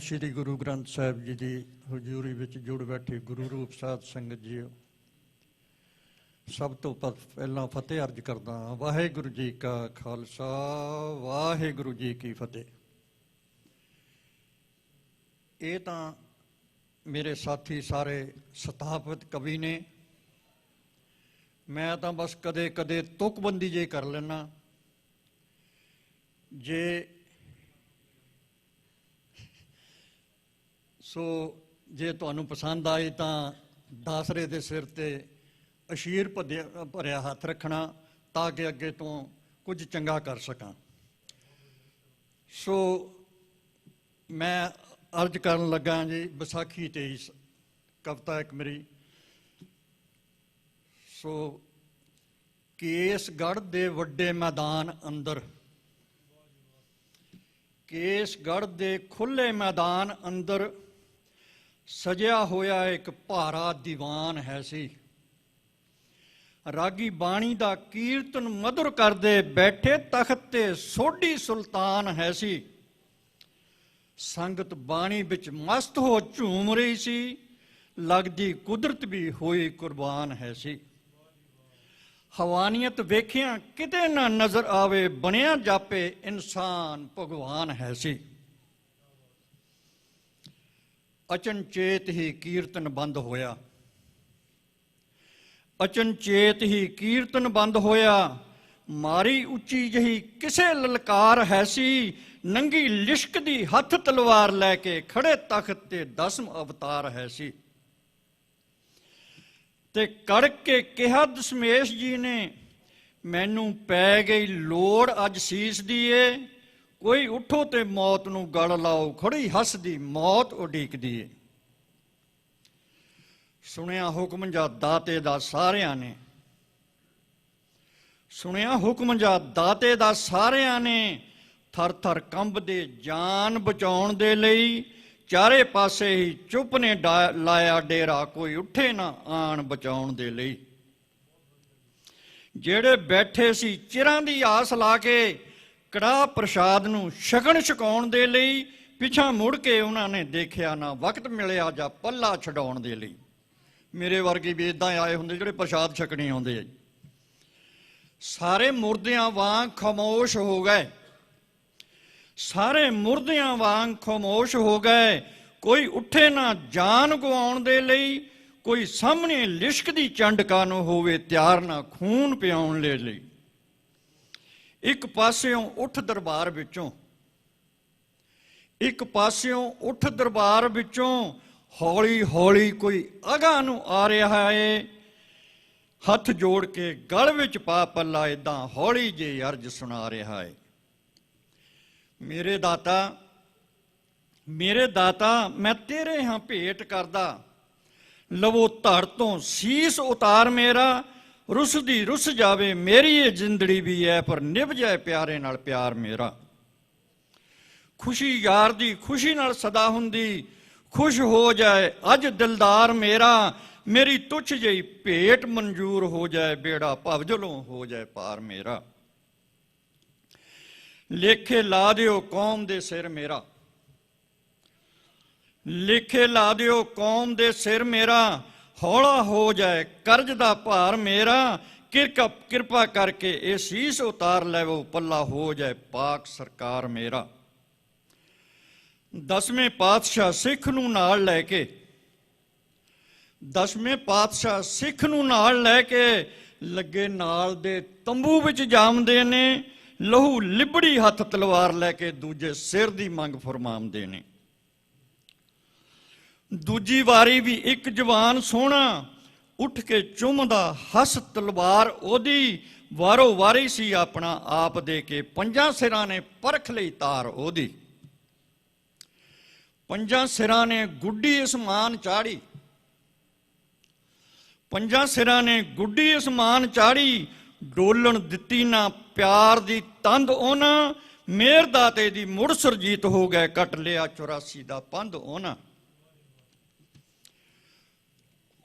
श्री गुरु ग्रंथ साहिब जी की हजूरी विच जुड़ बैठे गुरु रूप साध संगत जी, सब तो पहला फतेह अर्ज करदा वाहेगुरु जी का खालसा वाहेगुरु जी की फतेह। ये तो मेरे साथी सारे स्थापित कवि ने, मैं तो बस कदे कदे तुकबंदी जे कर लेना। जे सो जे तुहानू पसंद आए तो दासरे दे सिर ते अशीर भरिया हथ रखना ताकि अगे तो कुछ चंगा कर सकां। सो मैं अर्ज करन लगा जी बैसाखी ते ही कविता एक मेरी। सो केसगढ़ दे वड्डे मैदान अंदर, केसगढ़ दे खुले मैदान अंदर सजिया होया एक भारा दीवान है सी। रागी बाणी दा कीर्तन मधुर करदे बैठे तख्त ते सोढ़ी सुल्तान है सी। संगत बाणी बिच मस्त हो झूम रही सी, लगदी कुदरत भी होई कुर्बान है सी। हवानियत वेखिया किते ना नजर आवे, बनिया जापे इंसान भगवान है सी। अचनचेत ही कीर्तन बंद होया, अचनचेत ही कीर्तन बंद होया। मारी उच्ची जही किसे ललकार है सी, नंगी लिश्क दी हथ तलवार लैके खड़े तख्त ते 10 अवतार है सी। ते कड़क के कहा दशमेश जी ने, मैनू पै गई लोड़ अज सीस दीए। कोई उठो ते मौत नू गल लाओ, खड़ी हसदी मौत उडीक दीए। सुनिया हुक्म जा दाते दा सारियां ने, सुनिया हुक्म जा दाते दा सारियां ने। थर थर कंबदे जान बचाउण दे लई, चारे पासे ही चुप ने लाया डेरा। कोई उठे ना आण बचाउण दे लई। जेड़े बैठे सी चिरां दी आस ला के, कड़ाह प्रसाद नू छकण छकाउण दे लई। पिछां मुड़ के उन्हां ने देखिया ना, वक्त मिलिया जा पल्ला छडाउण दे लई। मेरे वर्गे भी इदां आए हुंदे जिहड़े प्रसाद छकणे आउंदे। सारे मुर्दियां वांग खामोश हो गए, सारे मुर्दियां वांग खामोश हो गए। कोई उठे ना जान गवाउण दे लई, कोई सामने लिश्कदी चंडका नूं होवे त्यार ना खून पिआउण दे लई। एक पासियों उठ दरबार विचों, एक पासियों उठ दरबार विचों हौली हौली कोई अगां नूं आ रहा है। हथ जोड़ के गल विच पा पल्ला इदां हौली जे अर्ज सुना रहा है। मेरे दाता मैं तेरे हाँ भेंट करदा, लवो धड़ तो सीस उतार मेरा। रुसदी रुस जावे मेरी ये जिंदड़ी भी है, पर निभ जाए प्यारे नाल प्यार मेरा। खुशी यार दी खुशी नाल सदा हुंदी, खुश हो जाए अज दिलदार मेरा। मेरी तुच्छ जही भेंट मंजूर हो जाए, बेड़ा भवजलों हो जाए पार मेरा। लेखे ला दिओ कौम दे सिर मेरा, लेखे ला दिओ कौम दे सिर मेरा। हौला हो जाए कर्ज दा भार मेरा। किरपा करके ये शीस उतार लैवो, पल्ला हो जाए पाक सरकार मेरा। 10वें पातशाह सिख नूं नाल लैके, 10वें पातशाह सिख नूं नाल लैके लगे नाल दे तंबू विच जामदे ने। लहू लिबड़ी हथ तलवार लैके दूजे सिर दी मंग फरमामदे ने। दूजी वारी भी एक जवान सोहना उठ के चुमदा, हस तलवार ओदी। वारो वारी सी अपना आप दे के, 5 सिरां ने परख लई तार ओदी। 5 सिरां ने गुड्डी असमान चाड़ी, 5 सिरां ने गुड्डी असमान चाड़ी। डोलन दित्ती ना प्यार दी तंद ओना, मेर दाते दी मुड़ सुरजीत हो गए, कट लिया 84 दा पंध ओना।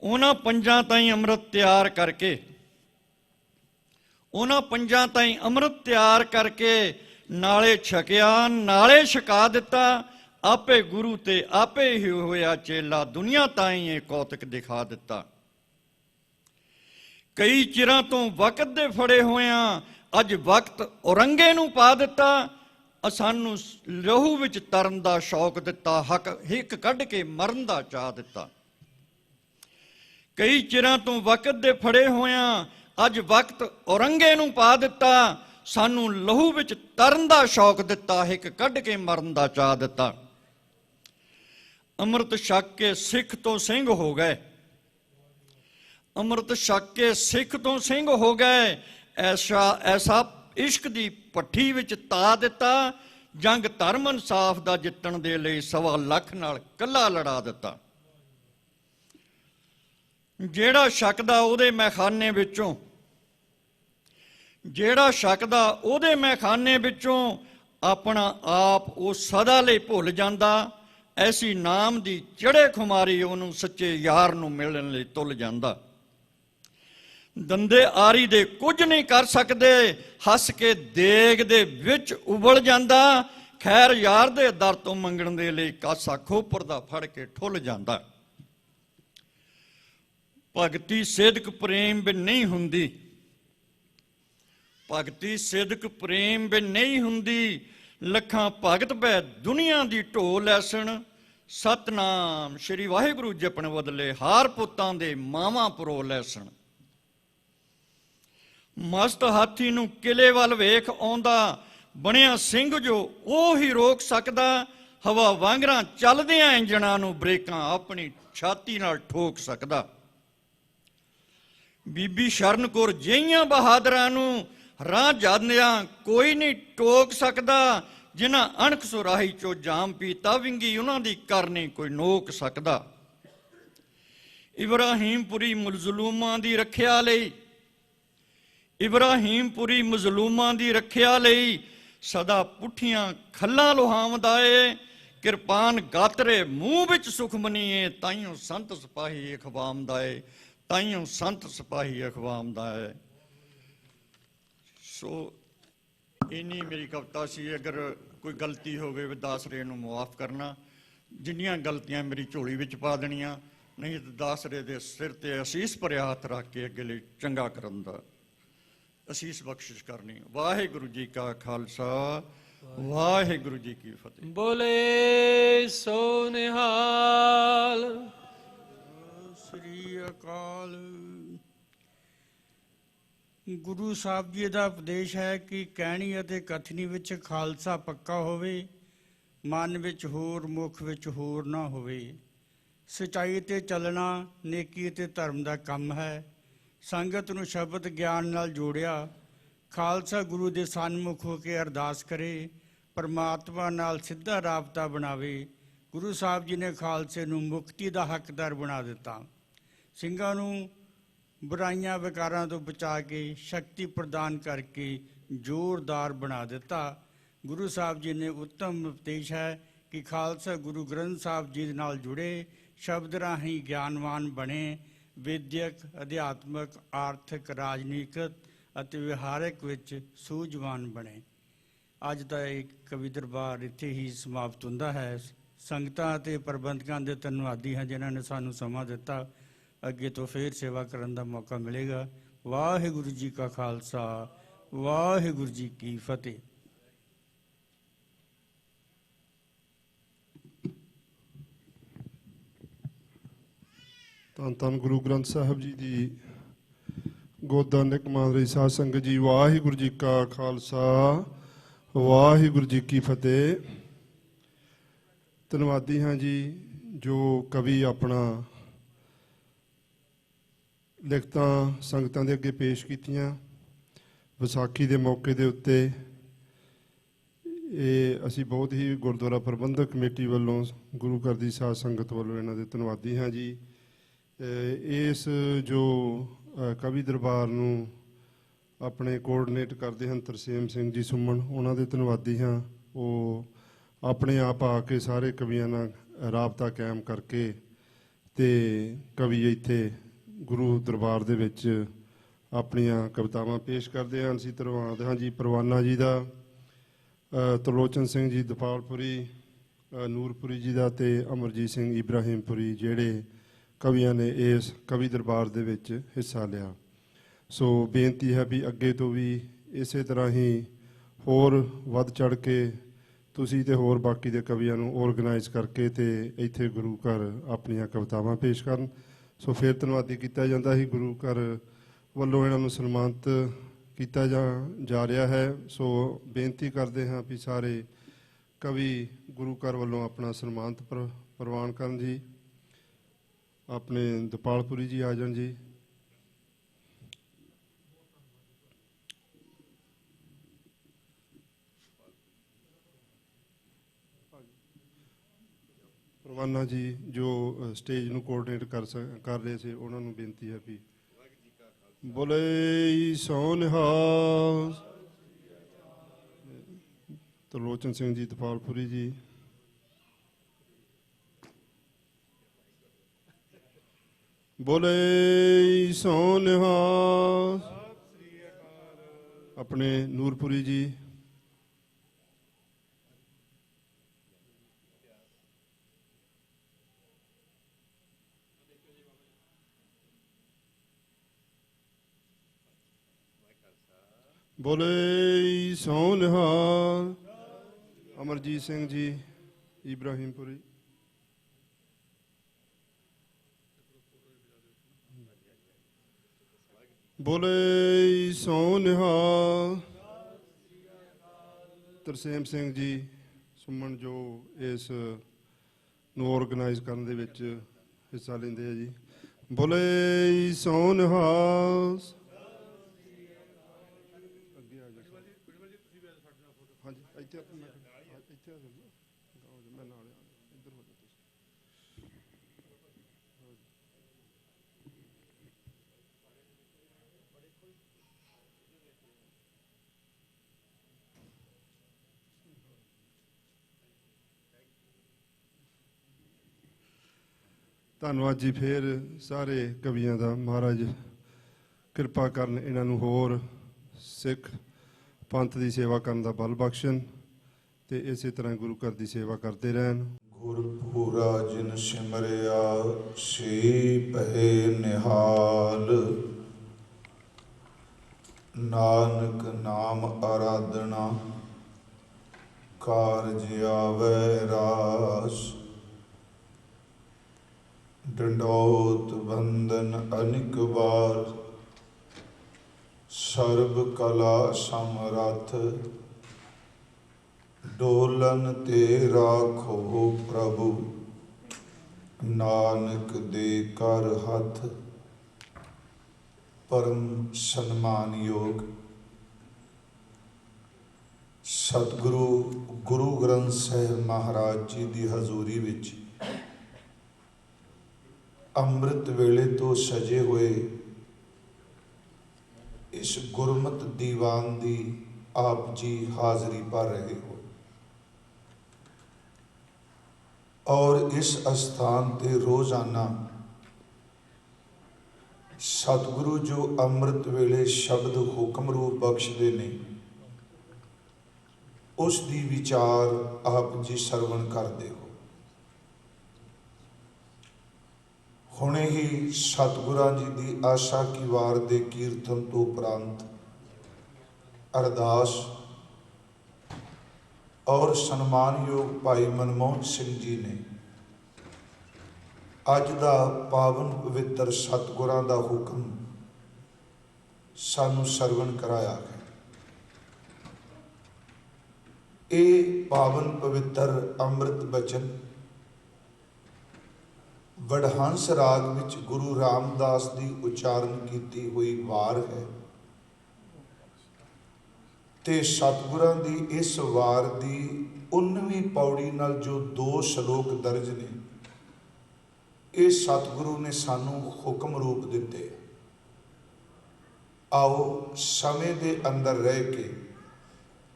उन्हां 5 ताईं अमृत तैयार करके, उन्हां 5 ताईं अमृत तैयार करके नाले छकिया नाले छका दिता। ਆਪੇ ਗੁਰੂ ਤੇ ਆਪੇ ਹੀ ਹੋਇਆ ਚੇਲਾ, ਦੁਨੀਆ ਤਾਈਂ ਇਹ ਕੌਤਕ ਦਿਖਾ ਦਿੱਤਾ। ਕਈ ਚਿਰਾਂ ਤੋਂ ਵਕਤ ਦੇ ਫੜੇ ਹੋਇਆਂ ਅੱਜ ਵਕਤ ਔਰੰਗੇ ਨੂੰ ਪਾ ਦਿੱਤਾ। ਸਾਨੂੰ ਲਹੂ ਵਿੱਚ ਤਰਨ ਦਾ ਸ਼ੌਕ ਦਿੱਤਾ, ਹੱਕ ਹਿੱਕ ਕੱਢ ਕੇ ਮਰਨ ਦਾ ਚਾਅ ਦਿੱਤਾ। ਕਈ ਚਿਰਾਂ ਤੋਂ ਵਕਤ ਦੇ ਫੜੇ ਹੋਇਆਂ ਅੱਜ ਵਕਤ ਔਰੰਗੇ ਨੂੰ ਪਾ ਦਿੱਤਾ। ਸਾਨੂੰ ਲਹੂ ਵਿੱਚ ਤਰਨ ਦਾ ਸ਼ੌਕ ਦਿੱਤਾ, ਹਿੱਕ ਕੱਢ ਕੇ ਮਰਨ ਦਾ ਚਾਅ ਦਿੱਤਾ। ਅੰਮ੍ਰਿਤ ਛਕ ਕੇ ਸਿੱਖ ਤੋਂ ਸਿੰਘ ਹੋ ਗਏ, ਅੰਮ੍ਰਿਤ ਛਕ ਕੇ ਸਿੱਖ ਤੋਂ ਸਿੰਘ ਹੋ ਗਏ। ਐਸਾ ਇਸ਼ਕ ਦੀ ਭੱਠੀ ਵਿੱਚ ਤਾ ਦਿੱਤਾ, ਜੰਗ ਧਰਮ ਇਨਸਾਫ ਦਾ ਜਿੱਤਣ ਦੇ ਲਈ 1.25 ਲੱਖ ਨਾਲ ਕੱਲਾ ਲੜਾ ਦਿੱਤਾ। ਜਿਹੜਾ ਛਕਦਾ ਉਹਦੇ ਮੈਖਾਨੇ ਵਿੱਚੋਂ, ਜਿਹੜਾ ਛਕਦਾ ਉਹਦੇ ਮੈਖਾਨੇ ਵਿੱਚੋਂ ਆਪਣਾ ਆਪ ਉਹ ਸਦਾ ਲਈ ਭੁੱਲ ਜਾਂਦਾ। ਐਸੀ ਨਾਮ ਦੀ ਚੜ੍ਹੇ ਖੁਮਾਰੀ ਉਹਨੂੰ ਸੱਚੇ ਯਾਰ ਨੂੰ ਮਿਲਣ ਲਈ ਤੁੱਲ ਜਾਂਦਾ। ਦੰਦੇ ਆਰੀ ਦੇ ਕੁਝ ਨਹੀਂ ਕਰ ਸਕਦੇ, ਹੱਸ ਕੇ ਦੇਗ ਦੇ ਵਿੱਚ ਉਬਲ ਜਾਂਦਾ। ਖੈਰ ਯਾਰ ਦੇ ਦਰ ਤੋਂ ਮੰਗਣ ਦੇ ਲਈ ਕਾਸਾ ਖੋਪਰ ਦਾ ਫੜ ਕੇ ਠੁੱਲ ਜਾਂਦਾ। ਭਗਤੀ ਸਿਦਕ ਪ੍ਰੇਮ ਬਿਨ ਨਹੀਂ ਹੁੰਦੀ, ਭਗਤੀ ਸਿਦਕ ਪ੍ਰੇਮ ਬਿਨ ਨਹੀਂ ਹੁੰਦੀ। ਲੱਖਾਂ ਭਗਤ ਬੈ ਦੁਨੀਆ ਦੀ ਢੋਲ ਐਸਣ, ਸਤਨਾਮ ਸ਼੍ਰੀ ਵਾਹਿਗੁਰੂ ਜਪਣ ਬਦਲੇ ਹਾਰ ਪੁੱਤਾਂ ਦੇ ਮਾਵਾਂ ਪਰੋ ਲੈਸਣ। ਮਸਤ ਹਾਥੀ ਨੂੰ ਕਿਲੇ ਵੱਲ ਵੇਖ ਆਉਂਦਾ, ਬਣਿਆ ਸਿੰਘ ਜੋ ਉਹ ਹੀ ਰੋਕ ਸਕਦਾ। ਹਵਾ ਵਾਂਗਰਾਂ ਚੱਲਦਿਆਂ ਇੰਜਣਾਂ ਨੂੰ ਬ੍ਰੇਕਾਂ ਆਪਣੀ ਛਾਤੀ ਨਾਲ ਠੋਕ ਸਕਦਾ। ਬੀਬੀ ਸ਼ਰਨ ਕੌਰ ਜਿਹੀਆਂ ਬਹਾਦਰਾਂ ਨੂੰ ਰਾਹ ਜਾਂਦਿਆਂ ਕੋਈ ਨਹੀਂ ਟੋਕ ਸਕਦਾ। ਜਿਨ੍ਹਾਂ ਅਣਖ ਸੁਰਾਹੀ ਚੋਂ ਜਾਮ ਪੀਤਾ, ਵਿੰਗੀ ਉਹਨਾਂ ਦੀ ਕਰਨੀ ਕੋਈ ਨੋਕ ਸਕਦਾ। ਇਬਰਾਹੀਮਪੁਰੀ ਮਜ਼ਲੂਮਾਂ ਦੀ ਰੱਖਿਆ ਲਈ, ਇਬਰਾਹੀਮਪੁਰੀ ਮਜ਼ਲੂਮਾਂ ਦੀ ਰੱਖਿਆ ਲਈ ਸਦਾ ਪੁੱਠੀਆਂ ਖੱਲਾਂ ਲੁਹਾਵਦਾ ਏ। ਕਿਰਪਾਨ ਗਾਤਰੇ ਮੂੰਹ ਵਿੱਚ ਸੁਖਮਨੀਏ, ਤਾਈਓ ਸੰਤ ਸਿਪਾਹੀ ਅਖਵਾਮਦਾ ਏ, ਤਾਈਓ ਸੰਤ ਸਿਪਾਹੀ ਅਖਵਾਮਦਾ ਏ। ਸੋ ਇੰਨੀ ਮੇਰੀ ਕਵਿਤਾ ਸੀ। ਅਗਰ ਕੋਈ ਗਲਤੀ ਹੋਵੇ ਦਾਸਰੇ ਨੂੰ ਮੁਆਫ ਕਰਨਾ, ਜਿੰਨੀਆਂ ਗਲਤੀਆਂ ਮੇਰੀ ਝੋਲੀ ਵਿੱਚ ਪਾ ਦੇਣੀਆਂ, ਨਹੀਂ ਤਾਂ ਦਾਸਰੇ ਦੇ ਸਿਰ ਤੇ ਅਸੀਸ ਭਰਿਆ ਹੱਥ ਰੱਖ ਕੇ ਅੱਗੇ ਲਈ ਚੰਗਾ ਕਰਨ ਦਾ ਅਸੀਸ ਬਖਸ਼ਿਸ਼ ਕਰਨੀ। ਵਾਹਿਗੁਰੂ ਜੀ ਕਾ ਖਾਲਸਾ, ਵਾਹਿਗੁਰੂ ਜੀ ਕੀ ਫਤਿਹ। ਬੋਲੇ ਸੋ ਨਿਹਾਲ। ਸ੍ਰੀ ਅਕਾਲ। ਗੁਰੂ ਸਾਹਿਬ ਜੀ ਦਾ ਉਪਦੇਸ਼ ਹੈ ਕਿ ਕਹਿਣੀ ਅਤੇ ਕਥਨੀ ਵਿੱਚ ਖਾਲਸਾ ਪੱਕਾ ਹੋਵੇ, ਮਨ ਵਿੱਚ ਹੋਰ ਮੁਖ ਵਿੱਚ ਹੋਰ ਨਾ ਹੋਵੇ। ਸੱਚਾਈ ਤੇ ਚੱਲਣਾ ਨੇਕੀ ਅਤੇ ਧਰਮ ਦਾ ਕੰਮ ਹੈ। ਸੰਗਤ ਨੂੰ ਸ਼ਬਦ ਗਿਆਨ ਨਾਲ ਜੋੜਿਆ। ਖਾਲਸਾ ਗੁਰੂ ਦੇ ਸਨਮੁਖ ਹੋ ਕੇ ਅਰਦਾਸ ਕਰੇ, ਪਰਮਾਤਮਾ ਨਾਲ ਸਿੱਧਾ ਰਾਬਤਾ ਬਣਾਵੇ। ਗੁਰੂ ਸਾਹਿਬ ਜੀ ਨੇ ਖਾਲਸੇ ਨੂੰ ਮੁਕਤੀ ਦਾ ਹੱਕਦਾਰ ਬਣਾ ਦਿੱਤਾ। ਸਿੰਘਾਂ ਨੂੰ ਬੁਰਾਈਆਂ ਵਿਕਾਰਾਂ ਤੋਂ ਬਚਾ ਕੇ ਸ਼ਕਤੀ ਪ੍ਰਦਾਨ ਕਰਕੇ ਜ਼ੋਰਦਾਰ ਬਣਾ ਦਿੱਤਾ। ਗੁਰੂ ਸਾਹਿਬ ਜੀ ਨੇ ਉੱਤਮ ਉਪਦੇਸ਼ ਹੈ ਕਿ ਖਾਲਸਾ ਗੁਰੂ ਗ੍ਰੰਥ ਸਾਹਿਬ ਜੀ ਦੇ ਨਾਲ ਜੁੜੇ, ਸ਼ਬਦ ਰਾਹੀਂ ਗਿਆਨਵਾਨ ਬਣੇ, ਵਿਦਿਅਕ, ਅਧਿਆਤਮਕ, ਆਰਥਿਕ, ਰਾਜਨੀਤਿਕ ਅਤੇ ਵਿਹਾਰਕ ਵਿੱਚ ਸੂਝਵਾਨ ਬਣੇ। ਅੱਜ ਦਾ ਇਹ ਕਵੀ ਦਰਬਾਰ ਇੱਥੇ ਹੀ ਸਮਾਪਤ ਹੁੰਦਾ ਹੈ। ਸੰਗਤਾਂ ਅਤੇ ਪ੍ਰਬੰਧਕਾਂ ਦੇ ਧੰਨਵਾਦੀ ਹਾਂ ਜਿਨ੍ਹਾਂ ਨੇ ਸਾਨੂੰ ਸਮਾਂ ਦਿੱਤਾ। ਅੱਗੇ ਤੋਂ ਫੇਰ ਸੇਵਾ ਕਰਨ ਦਾ ਮੌਕਾ ਮਿਲੇਗਾ। ਵਾਹਿਗੁਰੂ ਜੀ ਕਾ ਖਾਲਸਾ, ਵਾਹਿਗੁਰੂ ਜੀ ਕੀ ਫਤਿਹ। ਧੰਨ ਧੰਨ ਗੁਰੂ ਗ੍ਰੰਥ ਸਾਹਿਬ ਜੀ ਦੀ ਗੋਦਾਂ ਨਿਕਮਾਂ ਰਹੀ ਸਾਧ ਸੰਗਤ ਜੀ। ਵਾਹਿਗੁਰੂ ਜੀ ਕਾ ਖਾਲਸਾ, ਵਾਹਿਗੁਰੂ ਜੀ ਕੀ ਫਤਿਹ। ਧੰਨਵਾਦੀ ਹਾਂ ਜੀ ਜੋ ਕਵੀ ਆਪਣਾ ਲਿਖਤਾਂ ਸੰਗਤਾਂ ਦੇ ਅੱਗੇ ਪੇਸ਼ ਕੀਤੀਆਂ। ਵਿਸਾਖੀ ਦੇ ਮੌਕੇ ਦੇ ਉੱਤੇ ਇਹ ਅਸੀਂ ਬਹੁਤ ਹੀ ਗੁਰਦੁਆਰਾ ਪ੍ਰਬੰਧਕ ਕਮੇਟੀ ਵੱਲੋਂ, ਗੁਰੂ ਘਰ ਦੀ ਸਾਧ ਸੰਗਤ ਵੱਲੋਂ ਇਹਨਾਂ ਦੇ ਧੰਨਵਾਦੀ ਹਾਂ ਜੀ। ਇਸ ਜੋ ਕਵੀ ਦਰਬਾਰ ਨੂੰ ਆਪਣੇ ਕੋਆਰਡੀਨੇਟ ਕਰਦੇ ਹਨ ਤਰਸੇਮ ਸਿੰਘ ਜੀ ਸੁਮਨ, ਉਹਨਾਂ ਦੇ ਧੰਨਵਾਦੀ ਹਾਂ। ਉਹ ਆਪਣੇ ਆਪ ਆ ਕੇ ਸਾਰੇ ਕਵੀਆਂ ਨਾਲ ਰਾਬਤਾ ਕਾਇਮ ਕਰਕੇ ਤੇ ਕਵੀ ਇੱਥੇ ਗੁਰੂ ਦਰਬਾਰ ਦੇ ਵਿੱਚ ਆਪਣੀਆਂ ਕਵਿਤਾਵਾਂ ਪੇਸ਼ ਕਰਦੇ ਹਨ। ਅਸੀਂ ਧੰਨਵਾਦ ਹਾਂ ਜੀ ਪਰਵਾਨਾ ਜੀ ਦਾ, ਤਰਲੋਚਨ ਸਿੰਘ ਜੀ ਦਫਾਲਪੁਰੀ, ਨੂਰਪੁਰੀ ਜੀ ਦਾ ਤੇ ਅਮਰਜੀਤ ਸਿੰਘ ਇਬਰਾਹਿਮਪੁਰੀ ਜਿਹੜੇ ਕਵੀਆਂ ਨੇ ਇਸ ਕਵੀ ਦਰਬਾਰ ਦੇ ਵਿੱਚ ਹਿੱਸਾ ਲਿਆ। ਸੋ ਬੇਨਤੀ ਹੈ ਵੀ ਅੱਗੇ ਤੋਂ ਵੀ ਇਸੇ ਤਰ੍ਹਾਂ ਹੀ ਹੋਰ ਵੱਧ ਚੜ੍ਹ ਕੇ ਤੁਸੀਂ ਤੇ ਹੋਰ ਬਾਕੀ ਦੇ ਕਵੀਆਂ ਨੂੰ ਆਰਗੇਨਾਈਜ਼ ਕਰਕੇ ਤੇ ਇੱਥੇ ਗੁਰੂ ਘਰ ਆਪਣੀਆਂ ਕਵਿਤਾਵਾਂ ਪੇਸ਼ ਕਰਨ। ਸੋ ਫਿਰ ਧੰਨਵਾਦੀ ਕੀਤਾ ਜਾਂਦਾ ਸੀ, ਗੁਰੂ ਘਰ ਵੱਲੋਂ ਇਹਨਾਂ ਨੂੰ ਸਨਮਾਨਿਤ ਕੀਤਾ ਜਾ ਰਿਹਾ ਹੈ। ਸੋ ਬੇਨਤੀ ਕਰਦੇ ਹਾਂ ਵੀ ਸਾਰੇ ਕਵੀ ਗੁਰੂ ਘਰ ਵੱਲੋਂ ਆਪਣਾ ਸਨਮਾਨਿਤ ਪ੍ਰਵਾਨ ਕਰਨ ਜੀ। ਆਪਣੇ ਦਪਾਲਪੁਰੀ ਜੀ ਆ ਜਾਣ ਜੀ। ਪਰਵਾਨਾ ਜੀ ਜੋ ਸਟੇਜ ਨੂੰ ਕੋਆਰਡੀਨੇਟ ਕਰ ਰਹੇ ਸੀ, ਉਹਨਾਂ ਨੂੰ ਬੇਨਤੀ ਹੈ ਵੀ ਬੋਲੇ ਸੋ ਨਿਹਾਲ। ਤਰਲੋਚਨ ਸਿੰਘ ਜੀ ਦਪਾਲਪੁਰੀ ਜੀ। ਬੋਲੇ ਸੋ ਨਿਹਾਲ। ਆਪਣੇ ਨੂਰਪੁਰੀ ਜੀ। ਬੋਲੇ ਸੋ ਨਿਹਾਲ। ਅਮਰਜੀਤ ਸਿੰਘ ਜੀ ਇਬਰਾਹਿਮਪੁਰੀ। ਬੋਲੇ ਸੋ ਨਿਹਾਲ। ਤਰਸੇਮ ਸਿੰਘ ਜੀ ਸੁਮਨ ਜੋ ਇਸ ਨੂੰ ਆਰਗੇਨਾਈਜ਼ ਕਰਨ ਦੇ ਵਿੱਚ ਹਿੱਸਾ ਲੈਂਦੇ ਆ ਜੀ। ਬੋਲੇ ਸੋ ਨਿਹਾਲ। ਹਾਂਜੀ ਇੱਥੇ ਇੱਥੇ ਮੈਂ ਨਾਲ ਇੱਧਰ ਹੋ ਜਾਓ ਤੁਸੀਂ। ਧੰਨਵਾਦ ਜੀ ਫਿਰ ਸਾਰੇ ਕਵੀਆਂ ਦਾ। ਮਹਾਰਾਜ ਕਿਰਪਾ ਕਰਨ, ਇਹਨਾਂ ਨੂੰ ਹੋਰ ਸਿੱਖ ਪੰਥ ਦੀ ਸੇਵਾ ਕਰਨ ਦਾ ਬਲ ਬਖਸ਼ਣ ਤੇ ਇਸੇ ਤਰ੍ਹਾਂ ਗੁਰੂ ਘਰ ਦੀ ਸੇਵਾ ਕਰਦੇ ਰਹਿਣ। ਗੁਰਪੂਰਾ ਜਿਨ ਸਿਮਰਿਆ ਸੇ ਭਏ ਨਿਹਾਲ। ਨਾਨਕ ਨਾਮ ਆਰਾਧਨਾ ਕਾਰਜ ਆਵੈ ਰਾਸ। ਡੰਡੋਤ ਬੰਦਨ ਅਨਿਕ ਵਾਰ ਸਰਬ ਕਲਾ ਸਮਰੱਥ। ਡੋਲਨ ਤੇ ਰਾਖੋ ਪ੍ਰਭੂ ਨਾਨਕ ਦੇ ਕਰ ਹੱਥ। ਪਰਮ ਸਨਮਾਨਯੋਗ ਸਤਿਗੁਰੂ ਗੁਰੂ ਗ੍ਰੰਥ ਸਾਹਿਬ ਮਹਾਰਾਜ ਜੀ ਦੀ ਹਜ਼ੂਰੀ ਵਿੱਚ ਅੰਮ੍ਰਿਤ ਵੇਲੇ ਤੋਂ ਸਜੇ ਹੋਏ ਇਸ ਗੁਰਮਤਿ ਦੀਵਾਨ ਦੀ ਆਪ ਜੀ ਹਾਜ਼ਰੀ ਭਰ ਰਹੇ ਹੋ ਔਰ ਇਸ ਅਸਥਾਨ ਤੇ ਰੋਜ਼ਾਨਾ ਸਤਿਗੁਰੂ ਜੋ ਅੰਮ੍ਰਿਤ ਵੇਲੇ ਸ਼ਬਦ ਹੁਕਮ ਰੂਪ ਬਖਸ਼ਦੇ ਨੇ ਉਸ ਦੀ ਵਿਚਾਰ ਆਪ ਜੀ ਸਰਵਣ ਕਰਦੇ ਹੋ। ਹੁਣੇ ਹੀ ਸਤਿਗੁਰਾਂ ਜੀ ਦੀ ਆਸ਼ਾ ਕੀ ਵਾਰ ਦੇ ਕੀਰਤਨ ਤੋਂ ਉਪਰੰਤ ਅਰਦਾਸ ਔਰ ਸਨਮਾਨਯੋਗ ਭਾਈ ਮਨਮੋਹਨ ਸਿੰਘ ਜੀ ਨੇ ਅੱਜ ਦਾ ਪਾਵਨ ਪਵਿੱਤਰ ਸਤਿਗੁਰਾਂ ਦਾ ਹੁਕਮ ਸਾਨੂੰ ਸਰਵਣ ਕਰਾਇਆ ਹੈ। ਇਹ ਪਾਵਨ ਪਵਿੱਤਰ ਅੰਮ੍ਰਿਤ ਬਚਨ ਵਡਹੰਸ ਰਾਗ ਵਿੱਚ ਗੁਰੂ ਰਾਮਦਾਸ ਦੀ ਉਚਾਰਨ ਕੀਤੀ ਹੋਈ ਵਾਰ ਹੈ ਤੇ ਸਤਿਗੁਰਾਂ ਦੀ ਇਸ ਵਾਰ ਦੀ 19ਵੀਂ ਪੌੜੀ ਨਾਲ ਜੋ 2 ਸ਼ਲੋਕ ਦਰਜ ਨੇ ਇਹ ਸਤਿਗੁਰੂ ਨੇ ਸਾਨੂੰ ਹੁਕਮ ਰੂਪ ਦਿੱਤੇ। ਆਓ ਸਮੇਂ ਦੇ ਅੰਦਰ ਰਹਿ ਕੇ,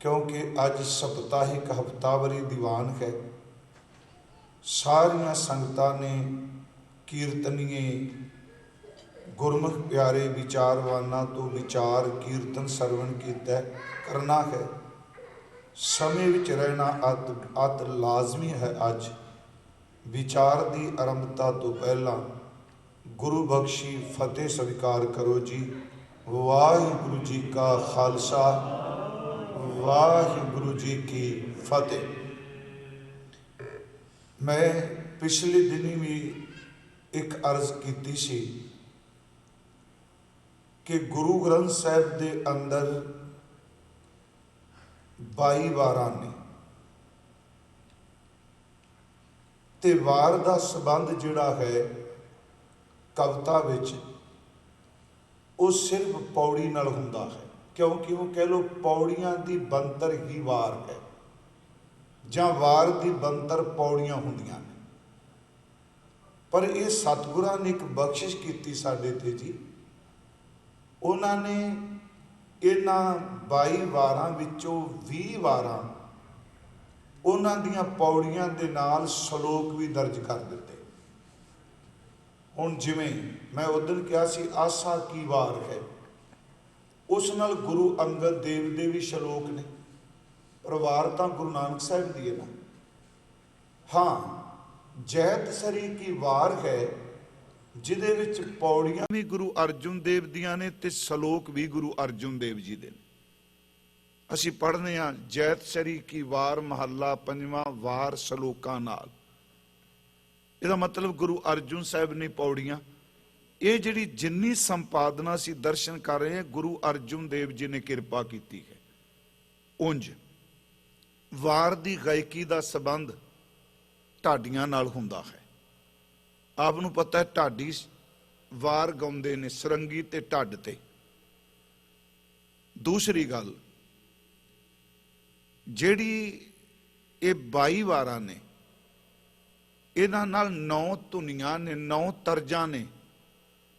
ਕਿਉਂਕਿ ਅੱਜ ਸਪਤਾਹਿਕ ਹਫਤਾਵਾਰੀ ਦੀਵਾਨ ਹੈ, ਸਾਰੀਆਂ ਸੰਗਤਾਂ ਨੇ ਕੀਰਤਨੀਏ ਗੁਰਮੁਖ ਪਿਆਰੇ ਵਿਚਾਰਵਾਨਾਂ ਤੋਂ ਵਿਚਾਰ ਕੀਰਤਨ ਸਰਵਣ ਕੀਤਾ ਕਰਨਾ ਹੈ। ਸਮੇਂ ਵਿੱਚ ਰਹਿਣਾ ਅਤ ਲਾਜ਼ਮੀ ਹੈ। ਅੱਜ ਵਿਚਾਰ ਦੀ ਆਰੰਭਤਾ ਤੋਂ ਪਹਿਲਾਂ ਗੁਰੂ ਬਖਸ਼ੀ ਫਤਿਹ ਸਵੀਕਾਰ ਕਰੋ ਜੀ। ਵਾਹਿਗੁਰੂ ਜੀ ਕਾ ਖਾਲਸਾ, ਵਾਹਿਗੁਰੂ ਜੀ ਕੀ ਫਤਿਹ। ਮੈਂ ਪਿਛਲੇ ਦਿਨੀ ਵੀ ਇੱਕ ਅਰਜ਼ ਕੀਤੀ ਸੀ ਕਿ ਗੁਰੂ ਗ੍ਰੰਥ ਸਾਹਿਬ ਦੇ ਅੰਦਰ 22 ਵਾਰਾਂ ਨੇ ਤੇ ਵਾਰ ਦਾ ਸੰਬੰਧ ਜਿਹੜਾ ਹੈ ਕਵਿਤਾ ਵਿੱਚ ਉਹ ਸਿਰਫ ਪੌੜੀ ਨਾਲ ਹੁੰਦਾ ਹੈ, ਕਿਉਂਕਿ ਉਹ ਕਹਿ ਲਓ ਪੌੜੀਆਂ ਦੀ ਬੰਤਰ ਹੀ ਵਾਰ ਹੈ ਜਾਂ ਵਾਰ ਦੀ ਬੰਤਰ ਪੌੜੀਆਂ ਹੁੰਦੀਆਂ ਨੇ। ਪਰ ਇਹ ਸਤਿਗੁਰਾਂ ਨੇ ਇੱਕ ਬਖਸ਼ਿਸ਼ ਕੀਤੀ ਸਾਡੇ ਤੇ ਜੀ। ਉਹਨਾਂ ਨੇ ਇਹਨਾਂ 22 ਵਾਰਾਂ ਵਿੱਚੋਂ 20 ਵਾਰਾਂ ਉਹਨਾਂ ਦੀਆਂ ਪੌੜੀਆਂ ਦੇ ਨਾਲ ਸ਼ਲੋਕ ਵੀ ਦਰਜ ਕਰ ਦਿੱਤੇ। ਹੁਣ ਜਿਵੇਂ ਮੈਂ ਉਦੋਂ ਕਿਹਾ ਸੀ ਆਸਾ ਕੀ ਵਾਰ ਹੈ, ਉਸ ਨਾਲ ਗੁਰੂ ਅੰਗਦ ਦੇਵ ਦੇ ਵੀ ਸ਼ਲੋਕ ਨੇ, ਪਰ ਵਾਰ ਤਾਂ ਗੁਰੂ ਨਾਨਕ ਸਾਹਿਬ ਦੀ ਹੈ ਨਾ। ਹਾਂ, ਜੈਤ ਸਰੀ ਕੀ ਵਾਰ ਹੈ ਜਿਹਦੇ ਵਿੱਚ ਪੌੜੀਆਂ ਵੀ ਗੁਰੂ ਅਰਜੁਨ ਦੇਵ ਦੀਆਂ ਨੇ ਤੇ ਸ਼ਲੋਕ ਵੀ ਗੁਰੂ ਅਰਜੁਨ ਦੇਵ ਜੀ ਦੇ ਨੇ। ਅਸੀਂ ਪੜ੍ਹਦੇ ਹਾਂ ਜੈਤ ਸਰੀ ਕੀ ਵਾਰ ਮਹੱਲਾ ਪੰਜਵਾਂ, ਵਾਰ ਸ਼ਲੋਕਾਂ ਨਾਲ। ਇਹਦਾ ਮਤਲਬ ਗੁਰੂ ਅਰਜੁਨ ਸਾਹਿਬ ਨੇ ਪੌੜੀਆਂ, ਇਹ ਜਿਹੜੀ ਜਿੰਨੀ ਸੰਪਾਦਨਾ ਅਸੀਂ ਦਰਸ਼ਨ ਕਰ ਰਹੇ ਹਾਂ ਗੁਰੂ ਅਰਜੁਨ ਦੇਵ ਜੀ ਨੇ ਕਿਰਪਾ ਕੀਤੀ ਹੈ। ਉਂਝ ਵਾਰ ਦੀ ਗਾਇਕੀ ਦਾ ਸੰਬੰਧ ਢਾਡੀਆਂ ਨਾਲ ਹੁੰਦਾ ਹੈ। ਆਪ ਨੂੰ ਪਤਾ ਹੈ ਢਾਡੀ ਵਾਰ ਗਾਉਂਦੇ ਨੇ ਸਰੰਗੀ ਤੇ ਢੱਡ ਤੇ। ਦੂਸਰੀ ਗੱਲ, ਜਿਹੜੀ ਇਹ 22 ਵਾਰਾਂ ਨੇ ਇਹਨਾਂ ਨਾਲ 9 ਧੁਨੀਆਂ ਨੇ, 9 ਤਰਜਾਂ ਨੇ।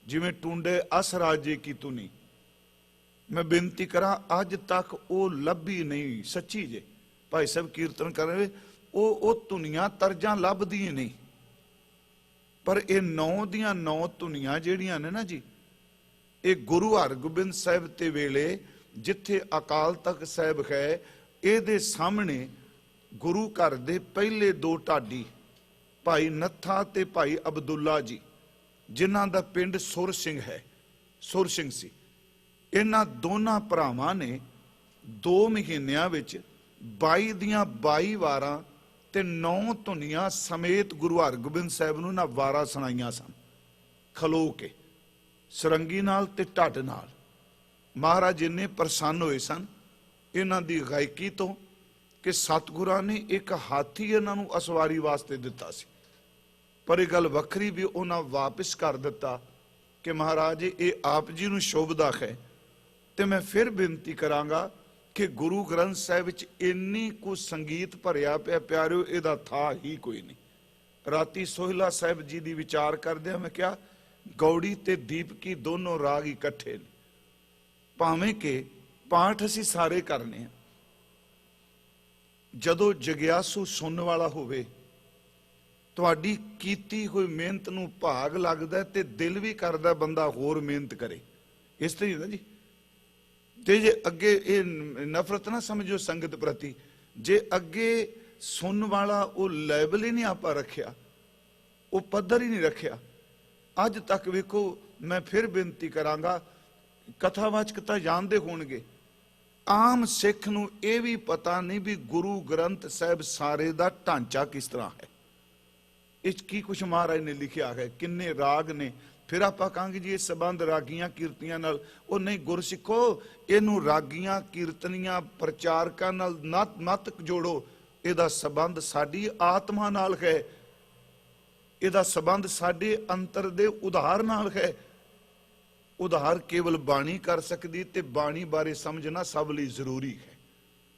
ਜਿਵੇਂ ਟੁੰਡੇ ਅਸ ਰਾਜੇ ਕੀ ਧੁਨੀ, ਮੈਂ ਬੇਨਤੀ ਕਰਾਂ ਅੱਜ ਤੱਕ ਉਹ ਲੱਭੀ ਨਹੀਂ। ਸੱਚੀ ਜੇ ਭਾਈ ਸਾਹਿਬ ਕੀਰਤਨ ਕਰ ਰਹੇ ਉਹ ਧੁਨੀਆਂ ਤਰਜਾਂ ਲੱਭਦੀਆਂ ਨਹੀਂ। ਪਰ ਇਹ 9 ਦੀਆਂ 9 ਧੁਨੀਆਂ ਜਿਹੜੀਆਂ ਨੇ ਨਾ ਜੀ, ਇਹ ਗੁਰੂ ਹਰਗੋਬਿੰਦ ਸਾਹਿਬ ਤੇ ਵੇਲੇ ਜਿੱਥੇ ਅਕਾਲ ਤਖਤ ਸਾਹਿਬ ਹੈ ਇਹਦੇ ਸਾਹਮਣੇ ਗੁਰੂ ਘਰ ਦੇ ਪਹਿਲੇ 2 ਢਾਡੀ ਭਾਈ ਨੱਥਾ ਤੇ ਭਾਈ ਅਬਦੁੱਲਾ ਜੀ, ਜਿਨ੍ਹਾਂ ਦਾ ਪਿੰਡ ਸੁਰ ਸਿੰਘ ਹੈ, ਸੁਰ ਸਿੰਘ ਸੀ। ਇਹਨਾਂ ਦੋਨਾਂ ਭਰਾਵਾਂ ਨੇ 2 ਮਹੀਨਿਆਂ ਵਿੱਚ 22 ਦੀਆਂ 22 ਵਾਰਾਂ ਤੇ 9 ਧੁਨੀਆਂ ਸਮੇਤ ਗੁਰੂ ਹਰਗੋਬਿੰਦ ਸਾਹਿਬ ਨੂੰ ਨਾ ਵਾਰਾਂ ਸੁਣਾਈਆਂ ਸਨ, ਖਲੋ ਕੇ ਸਰੰਗੀ ਨਾਲ ਤੇ ਢੱਡ ਨਾਲ। ਮਹਾਰਾਜ ਇੰਨੇ ਪ੍ਰਸੰਨ ਹੋਏ ਸਨ ਇਹਨਾਂ ਦੀ ਗਾਇਕੀ ਤੋਂ ਕਿ ਸਤਿਗੁਰਾਂ ਨੇ ਇੱਕ ਹਾਥੀ ਇਹਨਾਂ ਨੂੰ ਅਸਵਾਰੀ ਵਾਸਤੇ ਦਿੱਤਾ ਸੀ। ਪਰ ਇਹ ਗੱਲ ਵੱਖਰੀ ਵੀ ਉਹਨਾਂ ਵਾਪਿਸ ਕਰ ਦਿੱਤਾ ਕਿ ਮਹਾਰਾਜ ਇਹ ਆਪ ਜੀ ਨੂੰ ਸ਼ੋਭਦਾ ਹੈ। ਤੇ ਮੈਂ ਫਿਰ ਬੇਨਤੀ ਕਰਾਂਗਾ ਕਿ ਗੁਰੂ ਗ੍ਰੰਥ ਸਾਹਿਬ ਵਿੱਚ ਇੰਨੀ ਕੁ ਸੰਗੀਤ ਭਰਿਆ ਪਿਆ ਪਿਆਰਿਓ, ਇਹਦਾ ਥਾਂ ਹੀ ਕੋਈ ਨਹੀਂ। ਰਾਤੀ ਸੋਹਿਲਾ ਸਾਹਿਬ ਜੀ ਦੀ ਵਿਚਾਰ ਕਰਦਿਆਂ ਮੈਂ ਕਿਹਾ ਗੌੜੀ ਤੇ ਦੀਪਕੀ ਦੋਨੋਂ ਰਾਗ ਇਕੱਠੇ ਨੇ। ਭਾਵੇਂ ਕਿ ਪਾਠ ਅਸੀਂ ਸਾਰੇ ਕਰਨੇ ਆ, ਜਦੋਂ ਜਗਿਆਸੂ ਸੁਣਨ ਵਾਲਾ ਹੋਵੇ ਤੁਹਾਡੀ ਕੀਤੀ ਹੋਈ ਮਿਹਨਤ ਨੂੰ ਭਾਗ ਲੱਗਦਾ ਤੇ ਦਿਲ ਵੀ ਕਰਦਾ ਬੰਦਾ ਹੋਰ ਮਿਹਨਤ ਕਰੇ। ਇਸ ਤਰ੍ਹਾਂ ਹੀ ਨਾ ਜੀ। ਤੇ ਜੇ ਅੱਗੇ ਇਹ ਨਫ਼ਰਤ ਨਾ ਸਮਝੋ ਸੰਗਤ ਪ੍ਰਤੀ, ਜੇ ਅੱਗੇ ਸੁਣਨ ਵਾਲਾ ਉਹ ਲੈਵਲ ਹੀ ਨਹੀਂ ਆਪਾਂ ਰੱਖਿਆ, ਉਹ ਪੱਧਰ ਹੀ ਨਹੀਂ ਰੱਖਿਆ। ਅੱਜ ਤੱਕ ਵੇਖੋ, ਮੈਂ ਫਿਰ ਬੇਨਤੀ ਕਰਾਂਗਾ, ਕਥਾਵਾਚਕਤਾ ਜਾਣਦੇ ਹੋਣਗੇ, ਆਮ ਸਿੱਖ ਨੂੰ ਇਹ ਵੀ ਪਤਾ ਨਹੀਂ ਵੀ ਗੁਰੂ ਗ੍ਰੰਥ ਸਾਹਿਬ ਸਾਰੇ ਦਾ ਢਾਂਚਾ ਕਿਸ ਤਰ੍ਹਾਂ ਹੈ, ਇਹ ਕੀ ਕੁਛ ਮਹਾਰਾਜ ਨੇ ਲਿਖਿਆ ਹੈ, ਕਿੰਨੇ ਰਾਗ ਨੇ। ਫਿਰ ਆਪਾਂ ਕਹਾਂਗੇ ਜੀ ਇਹ ਸੰਬੰਧ ਰਾਗੀਆਂ ਕੀਰਤਨੀਆਂ ਨਾਲ। ਉਹ ਨਹੀਂ, ਗੁਰਸਿੱਖੋ ਇਹਨੂੰ ਰਾਗੀਆਂ ਕੀਰਤਨੀਆਂ ਪ੍ਰਚਾਰਕਾਂ ਨਾਲ ਮਤ ਜੋੜੋ। ਇਹਦਾ ਸੰਬੰਧ ਸਾਡੀ ਆਤਮਾ ਨਾਲ ਹੈ, ਇਹਦਾ ਸੰਬੰਧ ਸਾਡੇ ਅੰਤਰ ਦੇ ਉਧਾਰ ਨਾਲ ਹੈ। ਉਧਾਰ ਕੇਵਲ ਬਾਣੀ ਕਰ ਸਕਦੀ ਤੇ ਬਾਣੀ ਬਾਰੇ ਸਮਝਣਾ ਸਭ ਲਈ ਜ਼ਰੂਰੀ ਹੈ।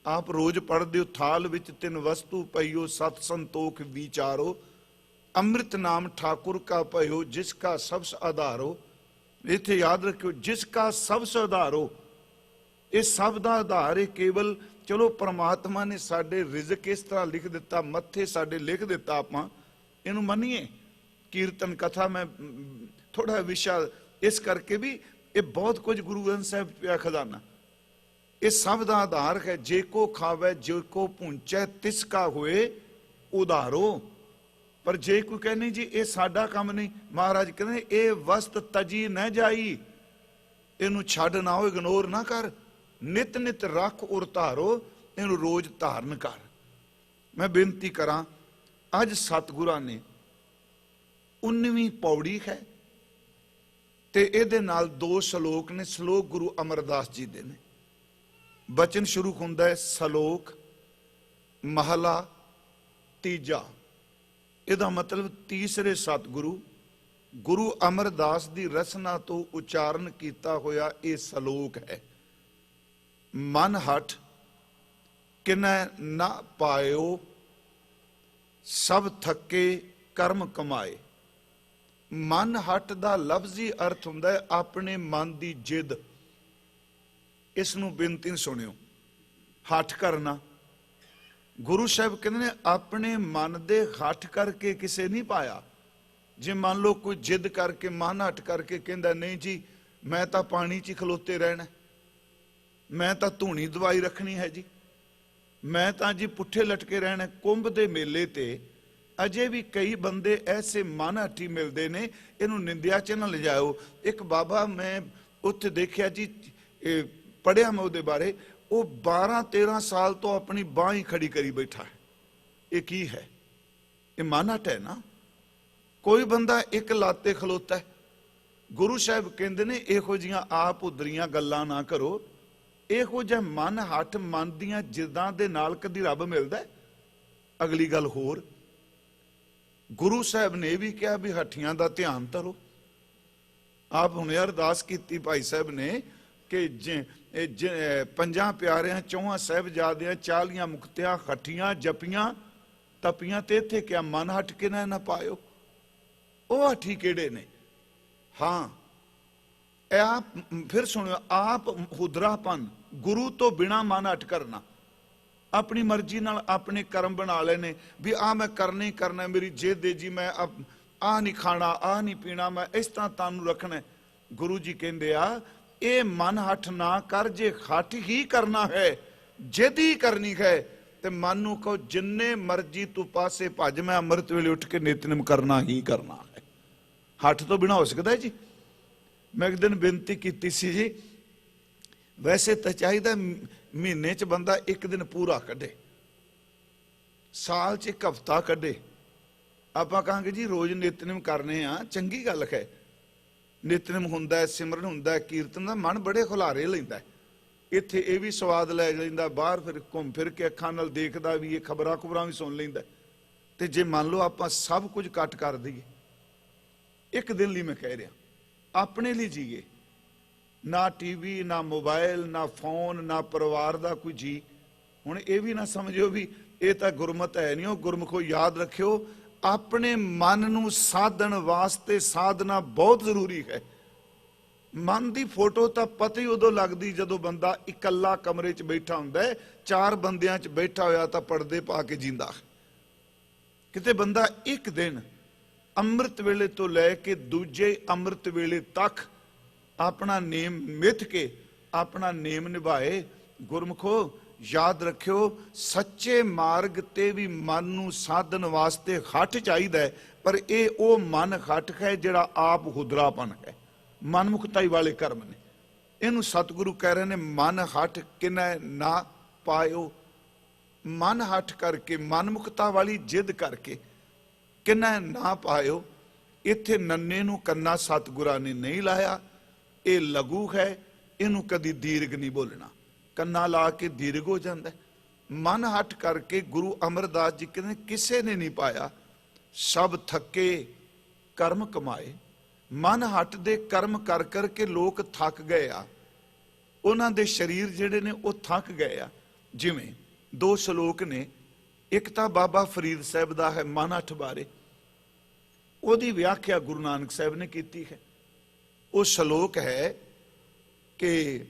ਆਪ ਰੋਜ਼ ਪੜ੍ਹਦੇ ਹੋ, ਥਾਲ ਵਿੱਚ 3 ਵਸਤੂ ਪਈਓ, ਸਤ ਸੰਤੋਖ ਵਿਚਾਰੋ, ਅੰਮ੍ਰਿਤ ਨਾਮ ਠਾਕੁਰ ਕਾ ਭਇਓ, ਜਿਸ ਕਾ ਸਬਸ ਆਧਾਰੋ। ਇੱਥੇ ਯਾਦ ਰੱਖਿਓ, ਜਿਸ ਕਾ ਸਬਸ ਆਧਾਰੋ। ਇਹ ਸਭ ਦਾ ਆਧਾਰ ਹੈ ਕੇਵਲ। ਚਲੋ ਪ੍ਰਮਾਤਮਾ ਨੇ ਸਾਡੇ ਰਿਜ਼ਕ ਇਸ ਤਰ੍ਹਾਂ ਲਿਖ ਦਿੱਤਾ, ਮੱਥੇ ਸਾਡੇ ਲਿਖ ਦਿੱਤਾ, ਆਪਾਂ ਇਹਨੂੰ ਮੰਨੀਏ। ਕੀਰਤਨ ਕਥਾ ਮੈਂ ਥੋੜਾ ਵਿਸ਼ਾ ਇਸ ਕਰਕੇ ਵੀ ਇਹ ਬਹੁਤ ਕੁਝ ਗੁਰੂ ਗ੍ਰੰਥ ਸਾਹਿਬ ਪਿਆ ਖਜ਼ਾਨਾ। ਇਹ ਸਭ ਦਾ ਆਧਾਰ ਹੈ। ਜੇ ਕੋ ਖਾਵੇ ਜੇ ਕੋ ਪੁੰਚੈ ਤਿਸ ਕਾ ਹੋਏ ਉਧਾਰੋ। ਪਰ ਜੇ ਕੋਈ ਕਹੇ ਨਹੀਂ ਜੀ ਇਹ ਸਾਡਾ ਕੰਮ ਨਹੀਂ, ਮਹਾਰਾਜ ਕਹਿੰਦੇ ਇਹ ਵਸਤ ਤਜੀ ਨਾ ਜਾਈ, ਇਹਨੂੰ ਛੱਡ ਨਾ ਹੋ, ਇਗਨੋਰ ਨਾ ਕਰ, ਨਿਤ ਨਿਤ ਰੱਖ ਉਰ ਧਾਰੋ, ਇਹਨੂੰ ਰੋਜ਼ ਧਾਰਨ ਕਰ। ਮੈਂ ਬੇਨਤੀ ਕਰਾਂ, ਅੱਜ ਸਤਿਗੁਰਾਂ ਨੇ 19ਵੀਂ ਪੌੜੀ ਹੈ ਤੇ ਇਹਦੇ ਨਾਲ 2 ਸ਼ਲੋਕ ਨੇ। ਸ਼ਲੋਕ ਗੁਰੂ ਅਮਰਦਾਸ ਜੀ ਦੇ ਨੇ। ਬਚਨ ਸ਼ੁਰੂ ਹੁੰਦਾ ਹੈ ਸ਼ਲੋਕ ਮਹਲਾ ਤੀਜਾ। ਇਹਦਾ ਮਤਲਬ ਤੀਸਰੇ ਸਤਿਗੁਰੂ ਗੁਰੂ ਅਮਰਦਾਸ ਦੀ ਰਚਨਾ ਤੋਂ ਉਚਾਰਨ ਕੀਤਾ ਹੋਇਆ ਇਹ ਸ਼ਲੋਕ ਹੈ। ਮਨ ਹਠ ਕਿਨੈ ਨਾ ਪਾਇਓ, ਸਭ ਥੱਕੇ ਕਰਮ ਕਮਾਏ। ਮਨ ਹਟ ਦਾ ਲਫ਼ਜ਼ੀ ਅਰਥ ਹੁੰਦਾ ਹੈ ਆਪਣੇ ਮਨ ਦੀ ਜਿੱਦ। ਇਸ ਨੂੰ ਬੇਨਤੀ ਸੁਣਿਓ, ਹੱਠ ਕਰਨਾ। ਗੁਰੂ ਸਾਹਿਬ ਕਹਿੰਦੇ ਨੇ ਆਪਣੇ ਮਨ ਦੇ ਹੱਠ ਕਰਕੇ ਕਿਸੇ ਨਹੀਂ ਪਾਇਆ। ਜੇ ਮੰਨ ਲਓ ਕੋਈ ਜਿੱਦ ਕਰਕੇ ਮਨ ਹੱਠ ਕਰਕੇ ਕਹਿੰਦਾ ਨਹੀਂ ਜੀ ਮੈਂ ਤਾਂ ਪਾਣੀ 'ਚ ਹੀ ਖਲੋਤੇ ਰਹਿਣਾ, ਮੈਂ ਤਾਂ ਧੂਣੀ ਦਵਾਈ ਰੱਖਣੀ ਹੈ ਜੀ, ਮੈਂ ਤਾਂ ਜੀ ਪੁੱਠੇ ਲਟਕੇ ਰਹਿਣਾ। ਕੁੰਭ ਦੇ ਮੇਲੇ ਤੇ ਅਜੇ ਵੀ ਕਈ ਬੰਦੇ ਐਸੇ ਮਨ ਹੱਠੀ ਮਿਲਦੇ ਨੇ, ਇਹਨੂੰ ਨਿੰਦਿਆ 'ਚ ਨਾ ਲਿਜਾਇਓ। ਇੱਕ ਬਾਬਾ ਮੈਂ ਉੱਥੇ ਦੇਖਿਆ ਜੀ, ਪੜ੍ਹਿਆ ਮੈਂ ਉਹਦੇ ਬਾਰੇ, ਉਹ 12-13 ਸਾਲ ਤੋਂ ਆਪਣੀ ਬਾਂਹ ਹੀ ਖੜੀ ਕਰੀ ਬੈਠਾ ਹੈ। ਇਹ ਕੀ ਹੈ? ਇਹ ਮਨ ਹੱਟ ਹੈ ਨਾ। ਕੋਈ ਬੰਦਾ ਇੱਕ ਲਾਤੇ ਖਲੋਤਾ ਹੈ। ਗੁਰੂ ਸਾਹਿਬ ਕਹਿੰਦੇ ਨੇ ਇਹੋ ਜਿਹੀਆਂ ਆਪ ਉਦਰੀਆਂ ਗੱਲਾਂ ਨਾ ਕਰੋ। ਇਹੋ ਜਿਹਾ ਮਨ ਹੱਠ ਮਨ ਦੀਆਂ ਜਿੱਦਾਂ ਦੇ ਨਾਲ ਕਦੀ ਰੱਬ ਮਿਲਦਾ? ਅਗਲੀ ਗੱਲ ਹੋਰ, ਗੁਰੂ ਸਾਹਿਬ ਨੇ ਵੀ ਕਿਹਾ ਵੀ ਹੱਠੀਆਂ ਦਾ ਧਿਆਨ ਧਰੋ। ਆਪ ਹੁਣੇ ਅਰਦਾਸ ਕੀਤੀ ਭਾਈ ਸਾਹਿਬ ਨੇ ਕਿ ਪੰਜਾਂ ਪਿਆਰਿਆਂ 4 ਸਾਹਿਬਜ਼ਾਦਿਆਂ 40 ਮੁਕਤਿਆਂ ਹੱਠੀਆਂ ਜਪੀਆਂ ਤਪੀਆਂ ਤੇ ਇੱਥੇ ਕਿਹਾ ਮਨ ਹੱਟ ਕੇ ਨਾ ਪਾਇਓ। ਉਹ ਹੱਠੀ ਕਿਹੜੇ ਨੇ? ਹਾਂ, ਆਪ ਫਿਰ ਸੁਣਿਓ, ਆਪ ਹੁਦਰਾਪਨ, ਗੁਰੂ ਤੋਂ ਬਿਨਾ ਮਨ ਹੱਟ ਕਰਨਾ, ਆਪਣੀ ਮਰਜ਼ੀ ਨਾਲ ਆਪਣੇ ਕਰਮ ਬਣਾ ਲੈਣੇ ਵੀ ਆਹ ਮੈਂ ਕਰਨਾ ਹੀ ਕਰਨਾ, ਮੇਰੀ ਜਿੱਦ ਹੈ ਜੀ, ਮੈਂ ਆਹ ਨਹੀਂ ਖਾਣਾ, ਆਹ ਨਹੀਂ ਪੀਣਾ, ਮੈਂ ਇਸ ਤਰ੍ਹਾਂ ਤੁਹਾਨੂੰ ਰੱਖਣਾ। ਗੁਰੂ ਜੀ ਕਹਿੰਦੇ ਆ ਇਹ ਮਨ ਹੱਠ ਨਾ ਕਰ। ਜੇ ਹੱਠ ਹੀ ਕਰਨਾ ਹੈ, ਜਿੱਦ ਹੀ ਕਰਨੀ ਹੈ, ਤੇ ਮਨ ਨੂੰ ਕਹੋ ਜਿੰਨੇ ਮਰਜ਼ੀ ਤੂੰ ਪਾਸੇ ਭੱਜ, ਮੈਂ ਅੰਮ੍ਰਿਤ ਵੇਲੇ ਉੱਠ ਕੇ ਨਿਤਨੇਮ ਕਰਨਾ ਹੀ ਕਰਨਾ ਹੈ। ਹੱਠ ਤੋਂ ਬਿਨਾਂ ਹੋ ਸਕਦਾ ਹੈ ਜੀ? ਮੈਂ ਇੱਕ ਦਿਨ ਬੇਨਤੀ ਕੀਤੀ ਸੀ ਜੀ, ਵੈਸੇ ਤਾਂ ਚਾਹੀਦਾ ਮਹੀਨੇ 'ਚ ਬੰਦਾ ਇੱਕ ਦਿਨ ਪੂਰਾ ਕੱਢੇ, ਸਾਲ 'ਚ ਇੱਕ ਹਫ਼ਤਾ ਕੱਢੇ। ਆਪਾਂ ਕਹਾਂਗੇ ਜੀ ਰੋਜ਼ ਨਿਤਨੇਮ ਕਰਨੇ ਆ, ਚੰਗੀ ਗੱਲ ਹੈ। ਨਿਤਨੇਮ ਹੁੰਦਾ, ਸਿਮਰਨ ਹੁੰਦਾ, ਕੀਰਤਨ ਦਾ, ਮਨ ਬੜੇ ਖੁਲਾਰੇ ਲੈਂਦਾ। ਇੱਥੇ ਇਹ ਵੀ ਸਵਾਦ ਲੈ ਲੈਂਦਾ, ਬਾਹਰ ਫਿਰ ਘੁੰਮ ਫਿਰ ਕੇ ਅੱਖਾਂ ਨਾਲ ਦੇਖਦਾ ਵੀ, ਇਹ ਖਬਰਾਂ ਵੀ ਸੁਣ ਲੈਂਦਾ। ਤੇ ਜੇ ਮੰਨ ਲਓ ਆਪਾਂ ਸਭ ਕੁਝ ਕੱਟ ਕਰ ਦਈਏ, ਇੱਕ ਦਿਨ ਲਈ ਮੈਂ ਕਹਿ ਰਿਹਾ, ਆਪਣੇ ਲਈ ਜੀਏ, ਨਾ ਟੀਵੀ, ਨਾ ਮੋਬਾਈਲ, ਨਾ ਫੋਨ, ਨਾ ਪਰਿਵਾਰ ਦਾ ਕੋਈ ਜੀ। ਹੁਣ ਇਹ ਵੀ ਨਾ ਸਮਝਿਓ ਵੀ ਇਹ ਤਾਂ ਗੁਰਮਤ ਹੈ ਨਹੀਂ। ਉਹ ਗੁਰਮੁਖੋ ਯਾਦ ਰੱਖਿਓ, ਆਪਣੇ ਮਨ ਨੂੰ ਸਾਧਣ ਵਾਸਤੇ ਸਾਧਨਾ ਬਹੁਤ ਜ਼ਰੂਰੀ ਹੈ। ਮਨ ਦੀ ਫੋਟੋ ਤਾਂ ਪਤਾ ਹੀ ਉਦੋਂ ਲੱਗਦੀ ਜਦੋਂ ਬੰਦਾ ਇਕੱਲਾ ਕਮਰੇ 'ਚ ਬੈਠਾ ਹੁੰਦਾ ਹੈ। 4 ਬੰਦਿਆਂ 'ਚ ਬੈਠਾ ਹੋਇਆ ਤਾਂ ਪਰਦੇ ਪਾ ਕੇ ਜਿੰਦਾ। ਕਿਤੇ ਬੰਦਾ ਇੱਕ ਦਿਨ ਅੰਮ੍ਰਿਤ ਵੇਲੇ ਤੋਂ ਲੈ ਕੇ ਦੂਜੇ ਅੰਮ੍ਰਿਤ ਵੇਲੇ ਤੱਕ ਆਪਣਾ ਨੇਮ ਮਿੱਥ ਕੇ ਆਪਣਾ ਨੇਮ ਨਿਭਾਏ। ਗੁਰਮੁਖੋ ਯਾਦ ਰੱਖਿਓ, ਸੱਚੇ ਮਾਰਗ ਤੇ ਵੀ ਮਨ ਨੂੰ ਸਾਧਨ ਵਾਸਤੇ ਹੱਠ ਚਾਹੀਦਾ ਹੈ, ਪਰ ਇਹ ਉਹ ਮਨ ਹੱਠ ਹੈ ਜਿਹੜਾ ਆਪ ਹੁਦਰਾਪਨ ਹੈ, ਮਨਮੁਖਤਾਈ ਵਾਲੇ ਕਰਮ ਨੇ। ਇਹਨੂੰ ਸਤਿਗੁਰੂ ਕਹਿ ਰਹੇ ਨੇ ਮਨ ਹੱਠ ਕਿਨੈ ਨਾ ਪਾਇਓ। ਮਨ ਹੱਠ ਕਰਕੇ, ਮਨਮੁਖਤਾ ਵਾਲੀ ਜਿੱਦ ਕਰਕੇ ਕਿਨੈ ਨਾ ਪਾਇਓ। ਇੱਥੇ ਨੰਨੇ ਨੂੰ ਕੰਨਾ ਸਤਿਗੁਰਾਂ ਨੇ ਨਹੀਂ ਲਾਇਆ, ਇਹ ਲਘੂ ਹੈ, ਇਹਨੂੰ ਕਦੀ ਦੀਰਘ ਨਹੀਂ ਬੋਲਣਾ। ਕੰਨਾ ਲਾ ਕੇ ਦੀਰਘ ਹੋ ਜਾਂਦਾ। ਮਨ ਹੱਠ ਕਰਕੇ ਗੁਰੂ ਅਮਰਦਾਸ ਜੀ ਕਹਿੰਦੇ ਕਿਸੇ ਨੇ ਨਹੀਂ ਪਾਇਆ, ਸਭ ਥੱਕੇ ਕਰਮ ਕਮਾਏ। ਮਨ ਹੱਠ ਦੇ ਕਰਮ ਕਰ ਕਰਕੇ ਲੋਕ ਥੱਕ ਗਏ ਆ, ਉਹਨਾਂ ਦੇ ਸਰੀਰ ਜਿਹੜੇ ਨੇ ਉਹ ਥੱਕ ਗਏ ਆ। ਜਿਵੇਂ 2 ਸ਼ਲੋਕ ਨੇ, ਇੱਕ ਤਾਂ ਬਾਬਾ ਫਰੀਦ ਸਾਹਿਬ ਦਾ ਹੈ ਮਨ ਹੱਠ ਬਾਰੇ, ਉਹਦੀ ਵਿਆਖਿਆ ਗੁਰੂ ਨਾਨਕ ਸਾਹਿਬ ਨੇ ਕੀਤੀ ਹੈ। ਉਹ ਸ਼ਲੋਕ ਹੈ ਕਿ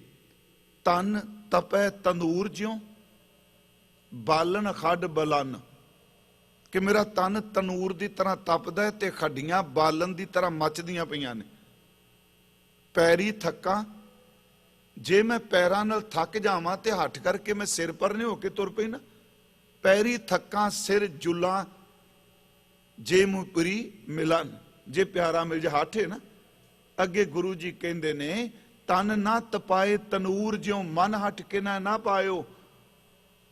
ਤਨ ਤਪੈ ਤੰਦੂਰ ਜਿਉ ਬਾਲਣ ਖੱਡ ਬਲਨ, ਕਿ ਮੇਰਾ ਤਨ ਤਨੂਰ ਦੀ ਤਰ੍ਹਾਂ ਤਪਦਾ ਹੈ ਤੇ ਖੱਡੀਆਂ ਬਾਲਣ ਦੀ ਤਰ੍ਹਾਂ ਮੱਚਦੀਆਂ ਪਈਆਂ ਨੇ। ਪੈਰੀ ਥੱਕਾਂ ਜੇ ਮੈਂ ਪੈਰਾਂ ਨਾਲ ਥੱਕ ਜਾਵਾਂ ਤੇ ਹੱਠ ਕਰਕੇ ਮੈਂ ਸਿਰ ਪਰਨੇ ਹੋ ਕੇ ਤੁਰ ਪਈ ਨਾ, ਪੈਰੀ ਥੱਕਾਂ ਸਿਰ ਜੁਲਾਂ ਜੇ ਮੁਪਰੀ ਮਿਲਨ, ਜੇ ਪਿਆਰਾ ਮਿਲ ਜਾ ਹੱਠ ਹੈ ਨਾ। ਅੱਗੇ ਗੁਰੂ ਜੀ ਕਹਿੰਦੇ ਨੇ ਤਨ ਨਾ ਤਪਾਏ ਤਨੂਰ ਜਿਉ ਮਨ ਹਟ ਕੇ ਨਾ ਪਾਇਓ।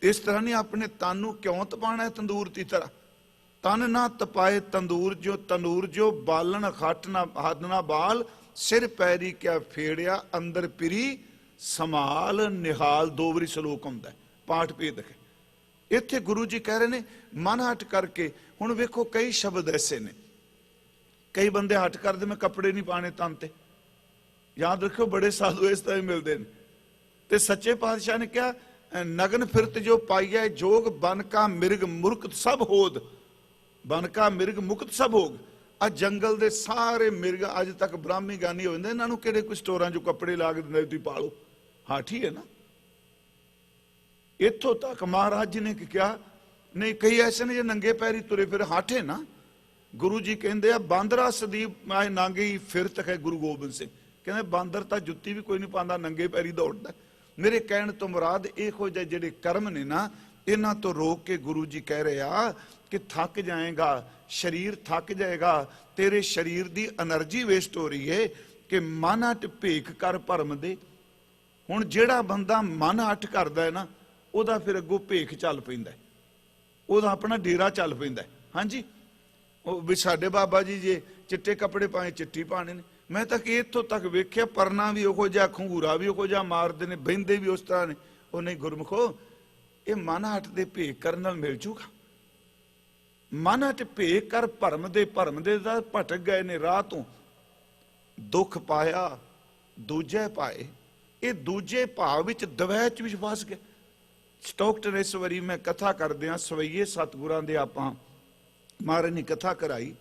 ਇਸ ਤਰ੍ਹਾਂ ਨਹੀਂ ਆਪਣੇ ਤਨ ਨੂੰ ਕਿਉਂ ਤਪਾਣਾ ਹੈ ਤੰਦੂਰ ਦੀ ਤਰ੍ਹਾਂ। ਤਨ ਨਾ ਤਪਾਏ ਤਨੂਰ ਜੋ ਬਾਲਣ ਖੱਟ ਨਾ ਹੱਦ ਨਾ ਬਾਲ, ਸਿਰ ਪੈਰੀ ਕਿਆ ਫੇੜਿਆ ਅੰਦਰ ਪਿਰੀ ਸੰਭਾਲ ਨਿਹਾਲ। 2 ਵਾਰੀ ਸ਼ਲੋਕ ਹੁੰਦਾ ਪਾਠ ਭੇਦ ਹੈ। ਇੱਥੇ ਗੁਰੂ ਜੀ ਕਹਿ ਰਹੇ ਨੇ ਮਨ ਹਟ ਕਰਕੇ। ਹੁਣ ਵੇਖੋ ਕਈ ਸ਼ਬਦ ਐਸੇ ਨੇ, ਕਈ ਬੰਦੇ ਹਟ ਕਰਦੇ ਮੈਂ ਕੱਪੜੇ ਨਹੀਂ ਪਾਣੇ ਤਨ ਤੇ। ਯਾਦ ਰੱਖਿਓ ਬੜੇ ਸਾਧੂ ਇਸ ਤਰ੍ਹਾਂ ਹੀ ਮਿਲਦੇ ਨੇ। ਤੇ ਸੱਚੇ ਪਾਤਸ਼ਾਹ ਨੇ ਕਿਹਾ ਨਗਨ ਫਿਰਤ ਜੋ ਪਾਈਐ ਜੋਗ ਬਨ ਕਾ ਮਿਰਗ ਮੁਰਕਤ ਸਭ ਹੋਦ। ਬਨ ਕਾ ਮਿਰਗ ਮੁਕਤ ਸਭ ਹੋਗ। ਆ ਜੰਗਲ ਦੇ ਸਾਰੇ ਮਿਰਗ ਅੱਜ ਤੱਕ ਬ੍ਰਾਹਮੀ ਗਿਆਨੀ ਹੋ ਜਾਂਦੇ, ਇਹਨਾਂ ਨੂੰ ਕਿਹੜੇ ਕੋਈ ਸਟੋਰਾਂ 'ਚੋਂ ਕੱਪੜੇ ਲਾ ਕੇ ਦਿੰਦੇ ਤੁਸੀਂ ਪਾਲੋ, ਹਾਠੀ ਹੈ ਨਾ। ਇੱਥੋਂ ਤੱਕ ਮਹਾਰਾਜ ਜੀ ਨੇ ਕਿਹਾ ਨਹੀਂ, ਕਈ ਐਸੇ ਨੇ ਜੇ ਨੰਗੇ ਪੈਰੀ ਤੁਰੇ ਫਿਰ ਹਾਠੇ ਨਾ। ਗੁਰੂ ਜੀ ਕਹਿੰਦੇ ਆ ਬਾਂਦਰਾ ਸਦੀਪ ਮੈਂ ਨਾਂਗੀ ਫਿਰਤ ਹੈ। ਗੁਰੂ ਗੋਬਿੰਦ ਸਿੰਘ ਕਹਿੰਦੇ ਬਾਂਦਰ ਤਾਂ ਜੁੱਤੀ ਵੀ ਕੋਈ ਨਹੀਂ ਪਾਉਂਦਾ, ਨੰਗੇ ਪੈਰੀ ਦੌੜਦਾ। ਮੇਰੇ ਕਹਿਣ ਤੋਂ ਮੁਰਾਦ ਇਹੋ ਜਿਹੇ ਜਿਹੜੇ ਕਰਮ ਨੇ ਨਾ, ਇਹਨਾਂ ਤੋਂ ਰੋਕ ਕੇ ਗੁਰੂ ਜੀ ਕਹਿ ਰਹੇ ਆ ਕਿ ਥੱਕ ਜਾਏਗਾ, ਸਰੀਰ ਥੱਕ ਜਾਏਗਾ, ਤੇਰੇ ਸਰੀਰ ਦੀ એનર્ਜੀ ਵੇਸਟ ਹੋ ਰਹੀ ਹੈ ਕਿ ਮਨ ਹਟ ਭੇਖ ਕਰ ਭਰਮ ਦੇ। ਹੁਣ ਜਿਹੜਾ ਬੰਦਾ ਮਨ ਹਟ ਕਰਦਾ ਹੈ ਨਾ, ਉਹਦਾ ਫਿਰ ਅੱਗੋਂ ਭੇਖ ਚੱਲ ਪੈਂਦਾ, ਉਹਦਾ ਆਪਣਾ ਡੇਰਾ ਚੱਲ ਪੈਂਦਾ। ਹਾਂਜੀ, ਉਹ ਵੀ ਸਾਡੇ ਬਾਬਾ ਜੀ ਜੇ ਚਿੱਟੇ ਕੱਪੜੇ ਪਾਏ ਚਿੱਟੀ ਪਾਣੇ ਨੇ। ਮੈਂ ਤਾਂ ਕਿ ਇੱਥੋਂ ਤੱਕ ਵੇਖਿਆ ਪਰਨਾ ਵੀ ਉਹੋ ਜਿਹਾ, ਖੰਗੂਰਾ ਵੀ ਉਹੋ ਜਿਹਾ ਮਾਰਦੇ ਨੇ, ਬਹਿੰਦੇ ਵੀ ਉਸ ਤਰ੍ਹਾਂ ਨੇ। ਉਹ ਨਹੀਂ ਗੁਰਮੁਖੋ, ਇਹ ਮਨ ਹਟ ਦੇ ਭੇਖ ਕਰਨ ਨਾਲ ਮਿਲ ਜੂਗਾ। ਮਨ ਹਟ ਭੇਖ ਕਰ ਭਰਮ ਦੇ ਦਾ ਭਟਕ ਗਏ ਨੇ ਰਾਹ ਤੋਂ। ਦੁੱਖ ਪਾਇਆ ਦੂਜੇ ਪਾਏ, ਇਹ ਦੂਜੇ ਭਾਵ ਵਿੱਚ ਦਵੈਤ ਚ ਵਿਸ਼ਵਾਸ ਗਿਆ। ਸਟੋਕਟਨ ਇਸ ਵਾਰੀ ਮੈਂ ਕਥਾ ਕਰਦਿਆਂ ਸਵਈਏ ਸਤਿਗੁਰਾਂ ਦੇ ਆਪਾਂ ਮਹਾਰਾਜ ਨੇ ਕਥਾ ਕਰਾਈ।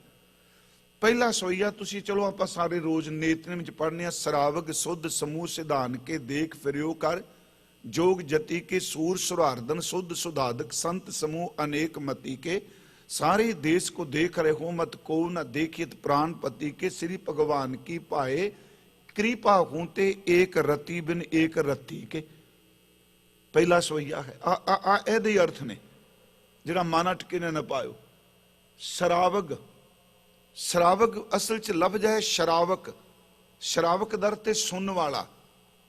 ਪਹਿਲਾ ਸਵਈਆ ਤੁਸੀਂ ਚਲੋ ਆਪਾਂ ਸਾਰੇ ਰੋਜ਼ ਨੇਤਨਮ ਚ ਪੜ੍ਹਨੇ ਆ। ਸਰਾਵਗ ਸੁਧ ਸਮੂਹ ਸਿਧਾਨ ਕੇ ਦੇਖ ਫਿਰਿਓ ਕਰ, जोग जति के सूर सुरार्दन शुद्ध सुधादक संत समूह अनेक मति के, सारे देश को देख रहे हो मत को न देखित प्राणपति के, श्री भगवान की पाए कृपा होते एक रति बिन एक रति के। पहला सोइया है ਇਹਦੇ अर्थ ने ਜਿਹੜਾ ਮਨ ਅਟਕੇ ਨਾ ਪਾਇਓ। ਸ਼ਰਾਵਗ, ਸ਼ਰਾਵਗ ਅਸਲ ਚ ਲਫ਼ਜ਼ ਹੈ ਸ਼ਰਾਵਕ, ਸ਼ਰਾਵਕ ਦਰ ਤੇ ਸੁਣਨ ਵਾਲਾ।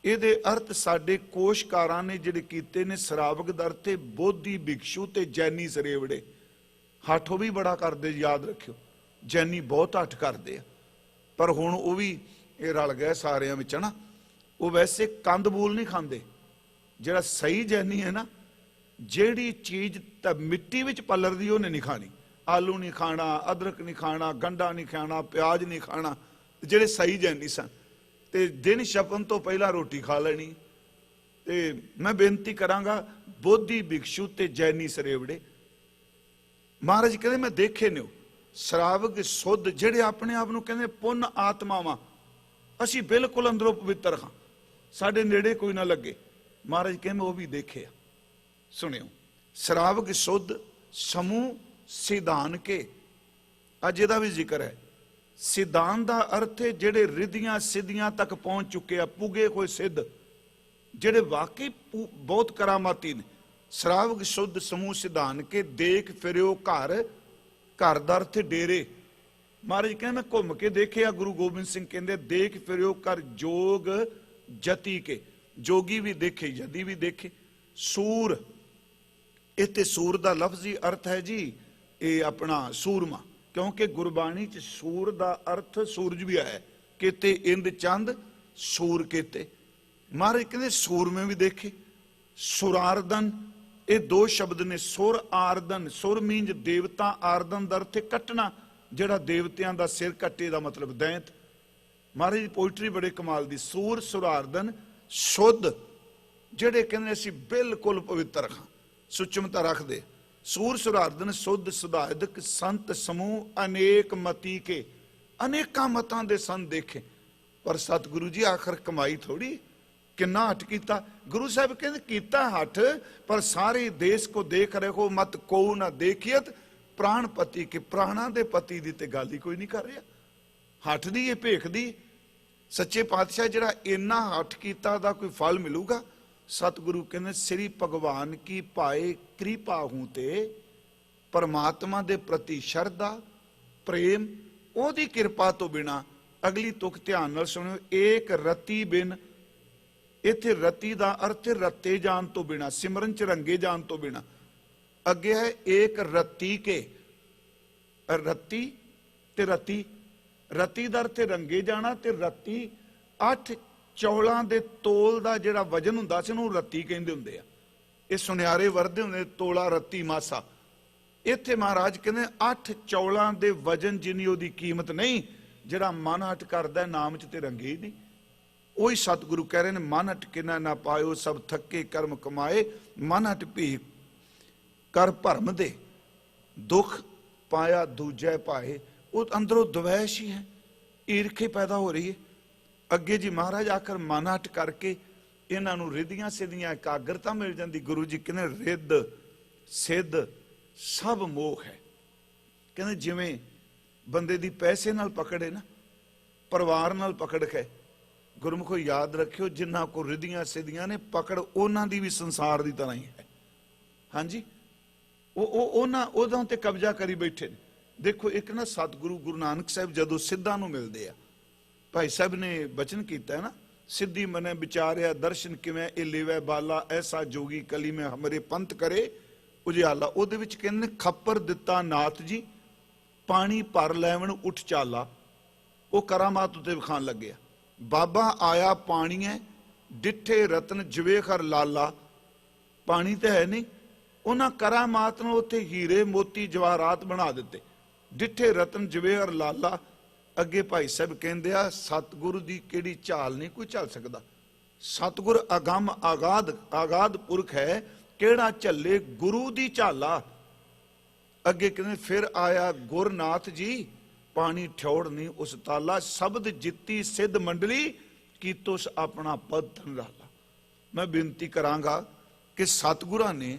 ਇਹਦੇ ਅਰਥ ਸਾਡੇ ਕੋਸ਼ਕਾਰਾਂ ਨੇ ਜਿਹੜੇ ਕੀਤੇ ਨੇ। ਸ਼ਰਾਵਕ ਦਰ ਤੇ ਬੋਧੀ ਭਿਕਸ਼ੂ ਤੇ ਜੈਨੀ ਸਰੇਵੜੇ। ਹੱਠ ਉਹ ਵੀ ਬੜਾ ਕਰਦੇ, ਯਾਦ ਰੱਖਿਓ, ਜੈਨੀ ਬਹੁਤ ਹੱਠ ਕਰਦੇ ਆ, ਪਰ ਹੁਣ ਉਹ ਵੀ ਇਹ ਰਲ ਗਏ ਸਾਰਿਆਂ ਵਿੱਚ ਨਾ। ਉਹ ਵੈਸੇ ਕੰਦ ਬੂਲ ਨਹੀਂ ਖਾਂਦੇ। ਜਿਹੜਾ ਸਹੀ ਜੈਨੀ ਹੈ ਨਾ, ਜਿਹੜੀ ਚੀਜ਼ ਤਾਂ ਮਿੱਟੀ ਵਿੱਚ ਪਲਰਦੀ ਉਹਨੇ ਨਹੀਂ ਖਾਣੀ। ਆਲੂ ਨਹੀਂ ਖਾਣਾ, ਅਦਰਕ ਨਹੀਂ ਖਾਣਾ, ਗੰਢਾ ਨਹੀਂ ਖਾਣਾ, ਪਿਆਜ਼ ਨਹੀਂ ਖਾਣਾ। ਜਿਹੜੇ ਸਹੀ ਜੈਨੀ ਸਨ ਤੇ ਦਿਨ ਛਪਣ ਤੋਂ ਪਹਿਲਾਂ ਰੋਟੀ ਖਾ ਲੈਣੀ। ਤੇ ਮੈਂ ਬੇਨਤੀ ਕਰਾਂਗਾ ਬੋਧੀ ਭਿਕਸ਼ੂ ਤੇ ਜੈਨੀ ਸਰੇਵੜੇ, ਮਹਾਰਾਜ ਕਹਿੰਦੇ ਮੈਂ ਦੇਖੇ ਨੇ। ਸ਼ਰਾਵਕ ਸੁੱਧ ਜਿਹੜੇ ਆਪਣੇ ਆਪ ਨੂੰ ਕਹਿੰਦੇ ਪੁੰਨ ਆਤਮਾਵਾਂ, ਅਸੀਂ ਬਿਲਕੁਲ ਅੰਦਰੋਂ ਪਵਿੱਤਰ ਹਾਂ, ਸਾਡੇ ਨੇੜੇ ਕੋਈ ਨਾ ਲੱਗੇ। ਮਹਾਰਾਜ ਕਹਿੰਦੇ ਉਹ ਵੀ ਦੇਖੇ ਆ। ਸੁਣਿਓ, ਸ਼ਰਾਵਕ ਸੁੱਧ ਸਮੂਹ ਸਿਧਾਨ ਕੇ, ਅੱਜ ਇਹਦਾ ਵੀ ਜ਼ਿਕਰ ਹੈ। ਸਿਧਾਨ ਦਾ ਅਰਥ ਹੈ ਜਿਹੜੇ ਰਿੱਧੀਆਂ ਸਿੱਧੀਆਂ ਤੱਕ ਪਹੁੰਚ ਚੁੱਕੇ ਆ, ਪੁਗੇ ਹੋਏ ਸਿੱਧ, ਜਿਹੜੇ ਵਾਕਈ ਬਹੁਤ ਕਰਾਮਾਤੀ ਨੇ। ਸ਼ਰਾਵਕ ਸੁੱਧ ਸਮੂਹ ਸਿਧਾਨ ਕੇ, ਦੇਖ ਫਿਰਿਓ ਘਰ, ਘਰ ਦਾ ਅਰਥ ਡੇਰੇ। ਮਹਾਰਾਜ ਕਹਿੰਦੇ ਮੈਂ ਘੁੰਮ ਕੇ ਦੇਖਿਆ। ਗੁਰੂ ਗੋਬਿੰਦ ਸਿੰਘ ਕਹਿੰਦੇ ਦੇਖ ਫਿਰਿਓ ਕਰ ਜੋਗ ਜਤੀ ਕੇ, ਜੋਗੀ ਵੀ ਦੇਖੇ, ਜਦੀ ਵੀ ਦੇਖੇ। ਸੂਰ, ਇੱਥੇ ਸੂਰ ਦਾ ਲਫ਼ਜ਼ੀ ਅਰਥ ਹੈ ਜੀ ਇਹ ਆਪਣਾ ਸੂਰਮਾ, ਕਿਉਂਕਿ ਗੁਰਬਾਣੀ ਚ ਸੂਰ ਦਾ ਅਰਥ ਸੂਰਜ ਵੀ ਆਇਆ। ਕਿਤੇ ਇੰਦ ਚੰਦ ਸੂਰ ਕਿਤੇ। ਮਹਾਰਾਜ ਕਹਿੰਦੇ ਸੂਰਮੇ ਵੀ ਦੇਖੇ। ਸੁਰਾਰਦਨ, ਇਹ ਦੋ ਸ਼ਬਦ ਨੇ। ਸੁਰ ਆਰਦਨ, ਸੁਰ ਮੀਨਜ ਦੇਵਤਾ, ਆਰਦਨ ਦਾ ਅਰਥ ਕੱਟਣਾ, ਜਿਹੜਾ ਦੇਵਤਿਆਂ ਦਾ ਸਿਰ ਕੱਟੇ ਦਾ ਮਤਲਬ ਦੈਂਤ। ਮਹਾਰਾਜ ਦੀ ਪੋਇਟਰੀ ਬੜੇ ਕਮਾਲ ਦੀ। ਸੂਰ ਸੁਰਾਰਦਨ ਸ਼ੁੱਧ, ਜਿਹੜੇ ਕਹਿੰਦੇ ਅਸੀਂ ਬਿਲਕੁਲ ਪਵਿੱਤਰ ਹਾਂ, ਸੁਚਮਤਾ ਰੱਖਦੇ। ਸੂਰ ਸੁਰਾਰਦਨ ਸ਼ੁੱਧ ਸੁਧਾਇਦਕ ਸੰਤ ਸਮੂਹ ਅਨੇਕ ਮਤੀ ਕੇ, ਅਨੇਕਾਂ ਮਤਾਂ ਦੇ ਸੰਤ ਦੇਖੇ। ਪਰ ਸਤਿਗੁਰੂ ਜੀ ਆਖਰ ਕਮਾਈ ਥੋੜੀ, ਕਿੰਨਾ ਹੱਠ ਕੀਤਾ। ਗੁਰੂ ਸਾਹਿਬ ਕਹਿੰਦੇ ਕੀਤਾ ਹੱਠ, ਪਰ ਸਾਰੇ ਦੇਸ਼ ਕੋ ਦੇਖ ਰਹੇ ਹੋ ਮਤ ਕੋ ਨਾ ਦੇਖੀਅਤ ਪ੍ਰਾਣਪਤੀ ਕੇ, ਪ੍ਰਾਣਾਂ ਦੇ ਪਤੀ ਦੀ ਤੇ ਗੱਲ ਹੀ ਕੋਈ ਨਹੀਂ ਕਰ ਰਿਹਾ। ਹੱਠ ਦੀ ਇਹ ਭੇਖ ਦੀ, ਸੱਚੇ ਪਾਤਸ਼ਾਹ ਜਿਹੜਾ ਇੰਨਾ ਹੱਠ ਕੀਤਾ ਦਾ ਕੋਈ ਫਲ ਮਿਲੂਗਾ? ਸਤਿਗੁਰੂ ਕਹਿੰਦੇ ਸ੍ਰੀ ਭਗਵਾਨ ਕੀ ਭਾਏ ਕਿਰਪਾ ਹੂੰ ਤੇ, ਪਰਮਾਤਮਾ ਦੇ ਪ੍ਰਤੀ ਸ਼ਰਧਾ ਪ੍ਰੇਮ, ਉਹਦੀ ਕਿਰਪਾ ਤੋਂ ਬਿਨਾ, ਅਗਲੀ ਤੁਕ ਧਿਆਨ ਨਾਲ ਸੁਣਿਓ, ਏਕ ਰਤੀ ਬਿਨ, ਇੱਥੇ ਰਤੀ ਦਾ ਅਰਥ ਰੱਤੇ ਜਾਣ ਤੋਂ ਬਿਨਾ, ਸਿਮਰਨ ਚ ਰੰਗੇ ਜਾਣ ਤੋਂ ਬਿਨਾ। ਅੱਗੇ ਹੈ ਏਕ ਰਤੀ ਕੇ, ਰੱਤੀ ਤੇ ਰਤੀ, ਰਤੀ ਦਾ ਅਰਥ ਰੰਗੇ ਜਾਣਾ, ਤੇ ਰਤੀ 8 ਚੌਲਾਂ ਦੇ ਤੋਲ ਦਾ ਜਿਹੜਾ ਵਜਨ ਹੁੰਦਾ ਸੀ ਉਹਨੂੰ ਰੱਤੀ ਕਹਿੰਦੇ ਹੁੰਦੇ ਆ। ਇਹ ਸੁਨਿਆਰੇ ਵਰਦੇ ਹੁੰਦੇ, ਤੋਲਾ ਰੱਤੀ ਮਾਸਾ। ਇੱਥੇ ਮਹਾਰਾਜ ਕਹਿੰਦੇ 8 ਚੌਲਾਂ ਦੇ ਵਜਨ ਜਿੰਨੀ ਉਹਦੀ ਕੀਮਤ ਨਹੀਂ, ਜਿਹੜਾ ਮਨ ਹਟ ਕਰਦਾ ਨਾਮ ਚ ਤੇ ਰੰਗੇ ਹੀ ਨਹੀਂ। ਉਹੀ ਸਤਿਗੁਰੂ ਕਹਿ ਰਹੇ ਨੇ, ਮਨ ਹਟ ਕਿਨਾ ਨਾ ਪਾਇਓ ਸਭ ਥੱਕੇ ਕਰਮ ਕਮਾਏ, ਮਨ ਹਟ ਭੀ ਕਰ ਭਰਮ ਦੇ, ਦੁੱਖ ਪਾਇਆ ਦੂਜੈ ਭਾਏ। ਉਹ ਅੰਦਰੋਂ ਦਵੈਸ਼ ਹੀ ਹੈ, ਈਰਖੇ ਪੈਦਾ ਹੋ ਰਹੀ ਹੈ। ਅੱਗੇ ਜੀ ਮਹਾਰਾਜ ਆਖਰ ਮਨ ਹਟ ਕਰਕੇ ਇਹਨਾਂ ਨੂੰ ਰਿੱਧੀਆਂ ਸਿੱਧੀਆਂ ਇਕਾਗਰਤਾ ਮਿਲ ਜਾਂਦੀ। ਗੁਰੂ ਜੀ ਕਹਿੰਦੇ ਰਿੱਧ ਸਿੱਧ ਸਭ ਮੋਹ ਹੈ। ਕਹਿੰਦੇ ਜਿਵੇਂ ਬੰਦੇ ਦੀ ਪੈਸੇ ਨਾਲ ਪਕੜ ਹੈ ਨਾ, ਪਰਿਵਾਰ ਨਾਲ ਪਕੜ ਹੈ। ਗੁਰਮੁਖੋ ਯਾਦ ਰੱਖਿਓ, ਜਿਨ੍ਹਾਂ ਕੋ ਰਿੱਧੀਆਂ ਸਿੱਧੀਆਂ ਨੇ ਪਕੜ, ਉਹਨਾਂ ਦੀ ਵੀ ਸੰਸਾਰ ਦੀ ਤਰ੍ਹਾਂ ਹੀ ਹੈ। ਹਾਂਜੀ, ਉਹਨਾਂ ਉਹਦਾਂ ਤੇ ਕਬਜ਼ਾ ਕਰੀ ਬੈਠੇ ਨੇ। ਦੇਖੋ ਇੱਕ ਨਾ ਸਤਿਗੁਰੂ ਗੁਰੂ ਨਾਨਕ ਸਾਹਿਬ ਜਦੋਂ ਸਿੱਧਾਂ ਨੂੰ ਮਿਲਦੇ ਆ, ਭਾਈ ਸਾਹਿਬ ਨੇ ਬਚਨ ਕੀਤਾ ਹੈ ਨਾ, ਸਿੱਧੀ ਮਨੇ ਵਿਚਾਰਿਆ ਦਰਸ਼ਨ ਕਿਵੇਂ ਇਹ ਲੇਵੈ ਬਾਲਾ, ਐਸਾ ਜੋਗੀ ਕਲੀ ਮੈਂ ਹਮਰੇ ਪੰਥ ਕਰੇ ਉਜਿਆਲਾ। ਉਹਦੇ ਵਿੱਚ ਕਹਿੰਦੇ ਖੱਪਰ ਦਿੱਤਾ ਨਾਥ ਜੀ, ਪਾਣੀ ਭਰ ਲੈਵਣ ਉੱਠ ਚਾਲਾ। ਉਹ ਕਰਾਮਾਤ ਉੱਤੇ ਵਿਖਾਣ ਲੱਗਿਆ। ਬਾਬਾ ਆਇਆ ਪਾਣੀਏ, ਡਿੱਠੇ ਰਤਨ ਜਵੇਖਰ ਲਾਲਾ। ਪਾਣੀ ਤਾਂ ਹੈ ਨਹੀਂ, ਉਹਨਾਂ ਕਰਾਮਾਤ ਨੂੰ ਉੱਥੇ ਹੀਰੇ ਮੋਤੀ ਜਵਾਹਰਾਤ ਬਣਾ ਦਿੱਤੇ। ਡਿੱਠੇ ਰਤਨ ਜਵੇਹਰ ਲਾਲਾ। ਅੱਗੇ ਭਾਈ ਸਾਹਿਬ ਕਹਿੰਦੇ ਆ, ਸਤਿਗੁਰੂ ਦੀ ਕਿਹੜੀ ਝਾਲ ਨਹੀਂ ਕੋਈ ਝੱਲ ਸਕਦਾ। ਸਤਿਗੁਰ ਅਗੰਮ ਆਗਾਦ ਪੁਰਖ ਹੈ, ਕਿਹੜਾ ਝੱਲੇ ਗੁਰੂ ਦੀ ਝਾਲਾ। ਅੱਗੇ ਕਹਿੰਦੇ ਫਿਰ ਆਇਆ ਗੁਰਨਾਥ ਜੀ, ਪਾਣੀ ਠੌੜ ਨਹੀਂ ਉਸ ਤਾਲਾ। ਸ਼ਬਦ ਜਿੱਤੀ ਸਿੱਧ ਮੰਡਲੀ, ਕੀਤੋਸ ਆਪਣਾ ਪਦ ਧਨਰਾਲਾ। ਮੈਂ ਬੇਨਤੀ ਕਰਾਂਗਾ ਕਿ ਸਤਿਗੁਰਾਂ ਨੇ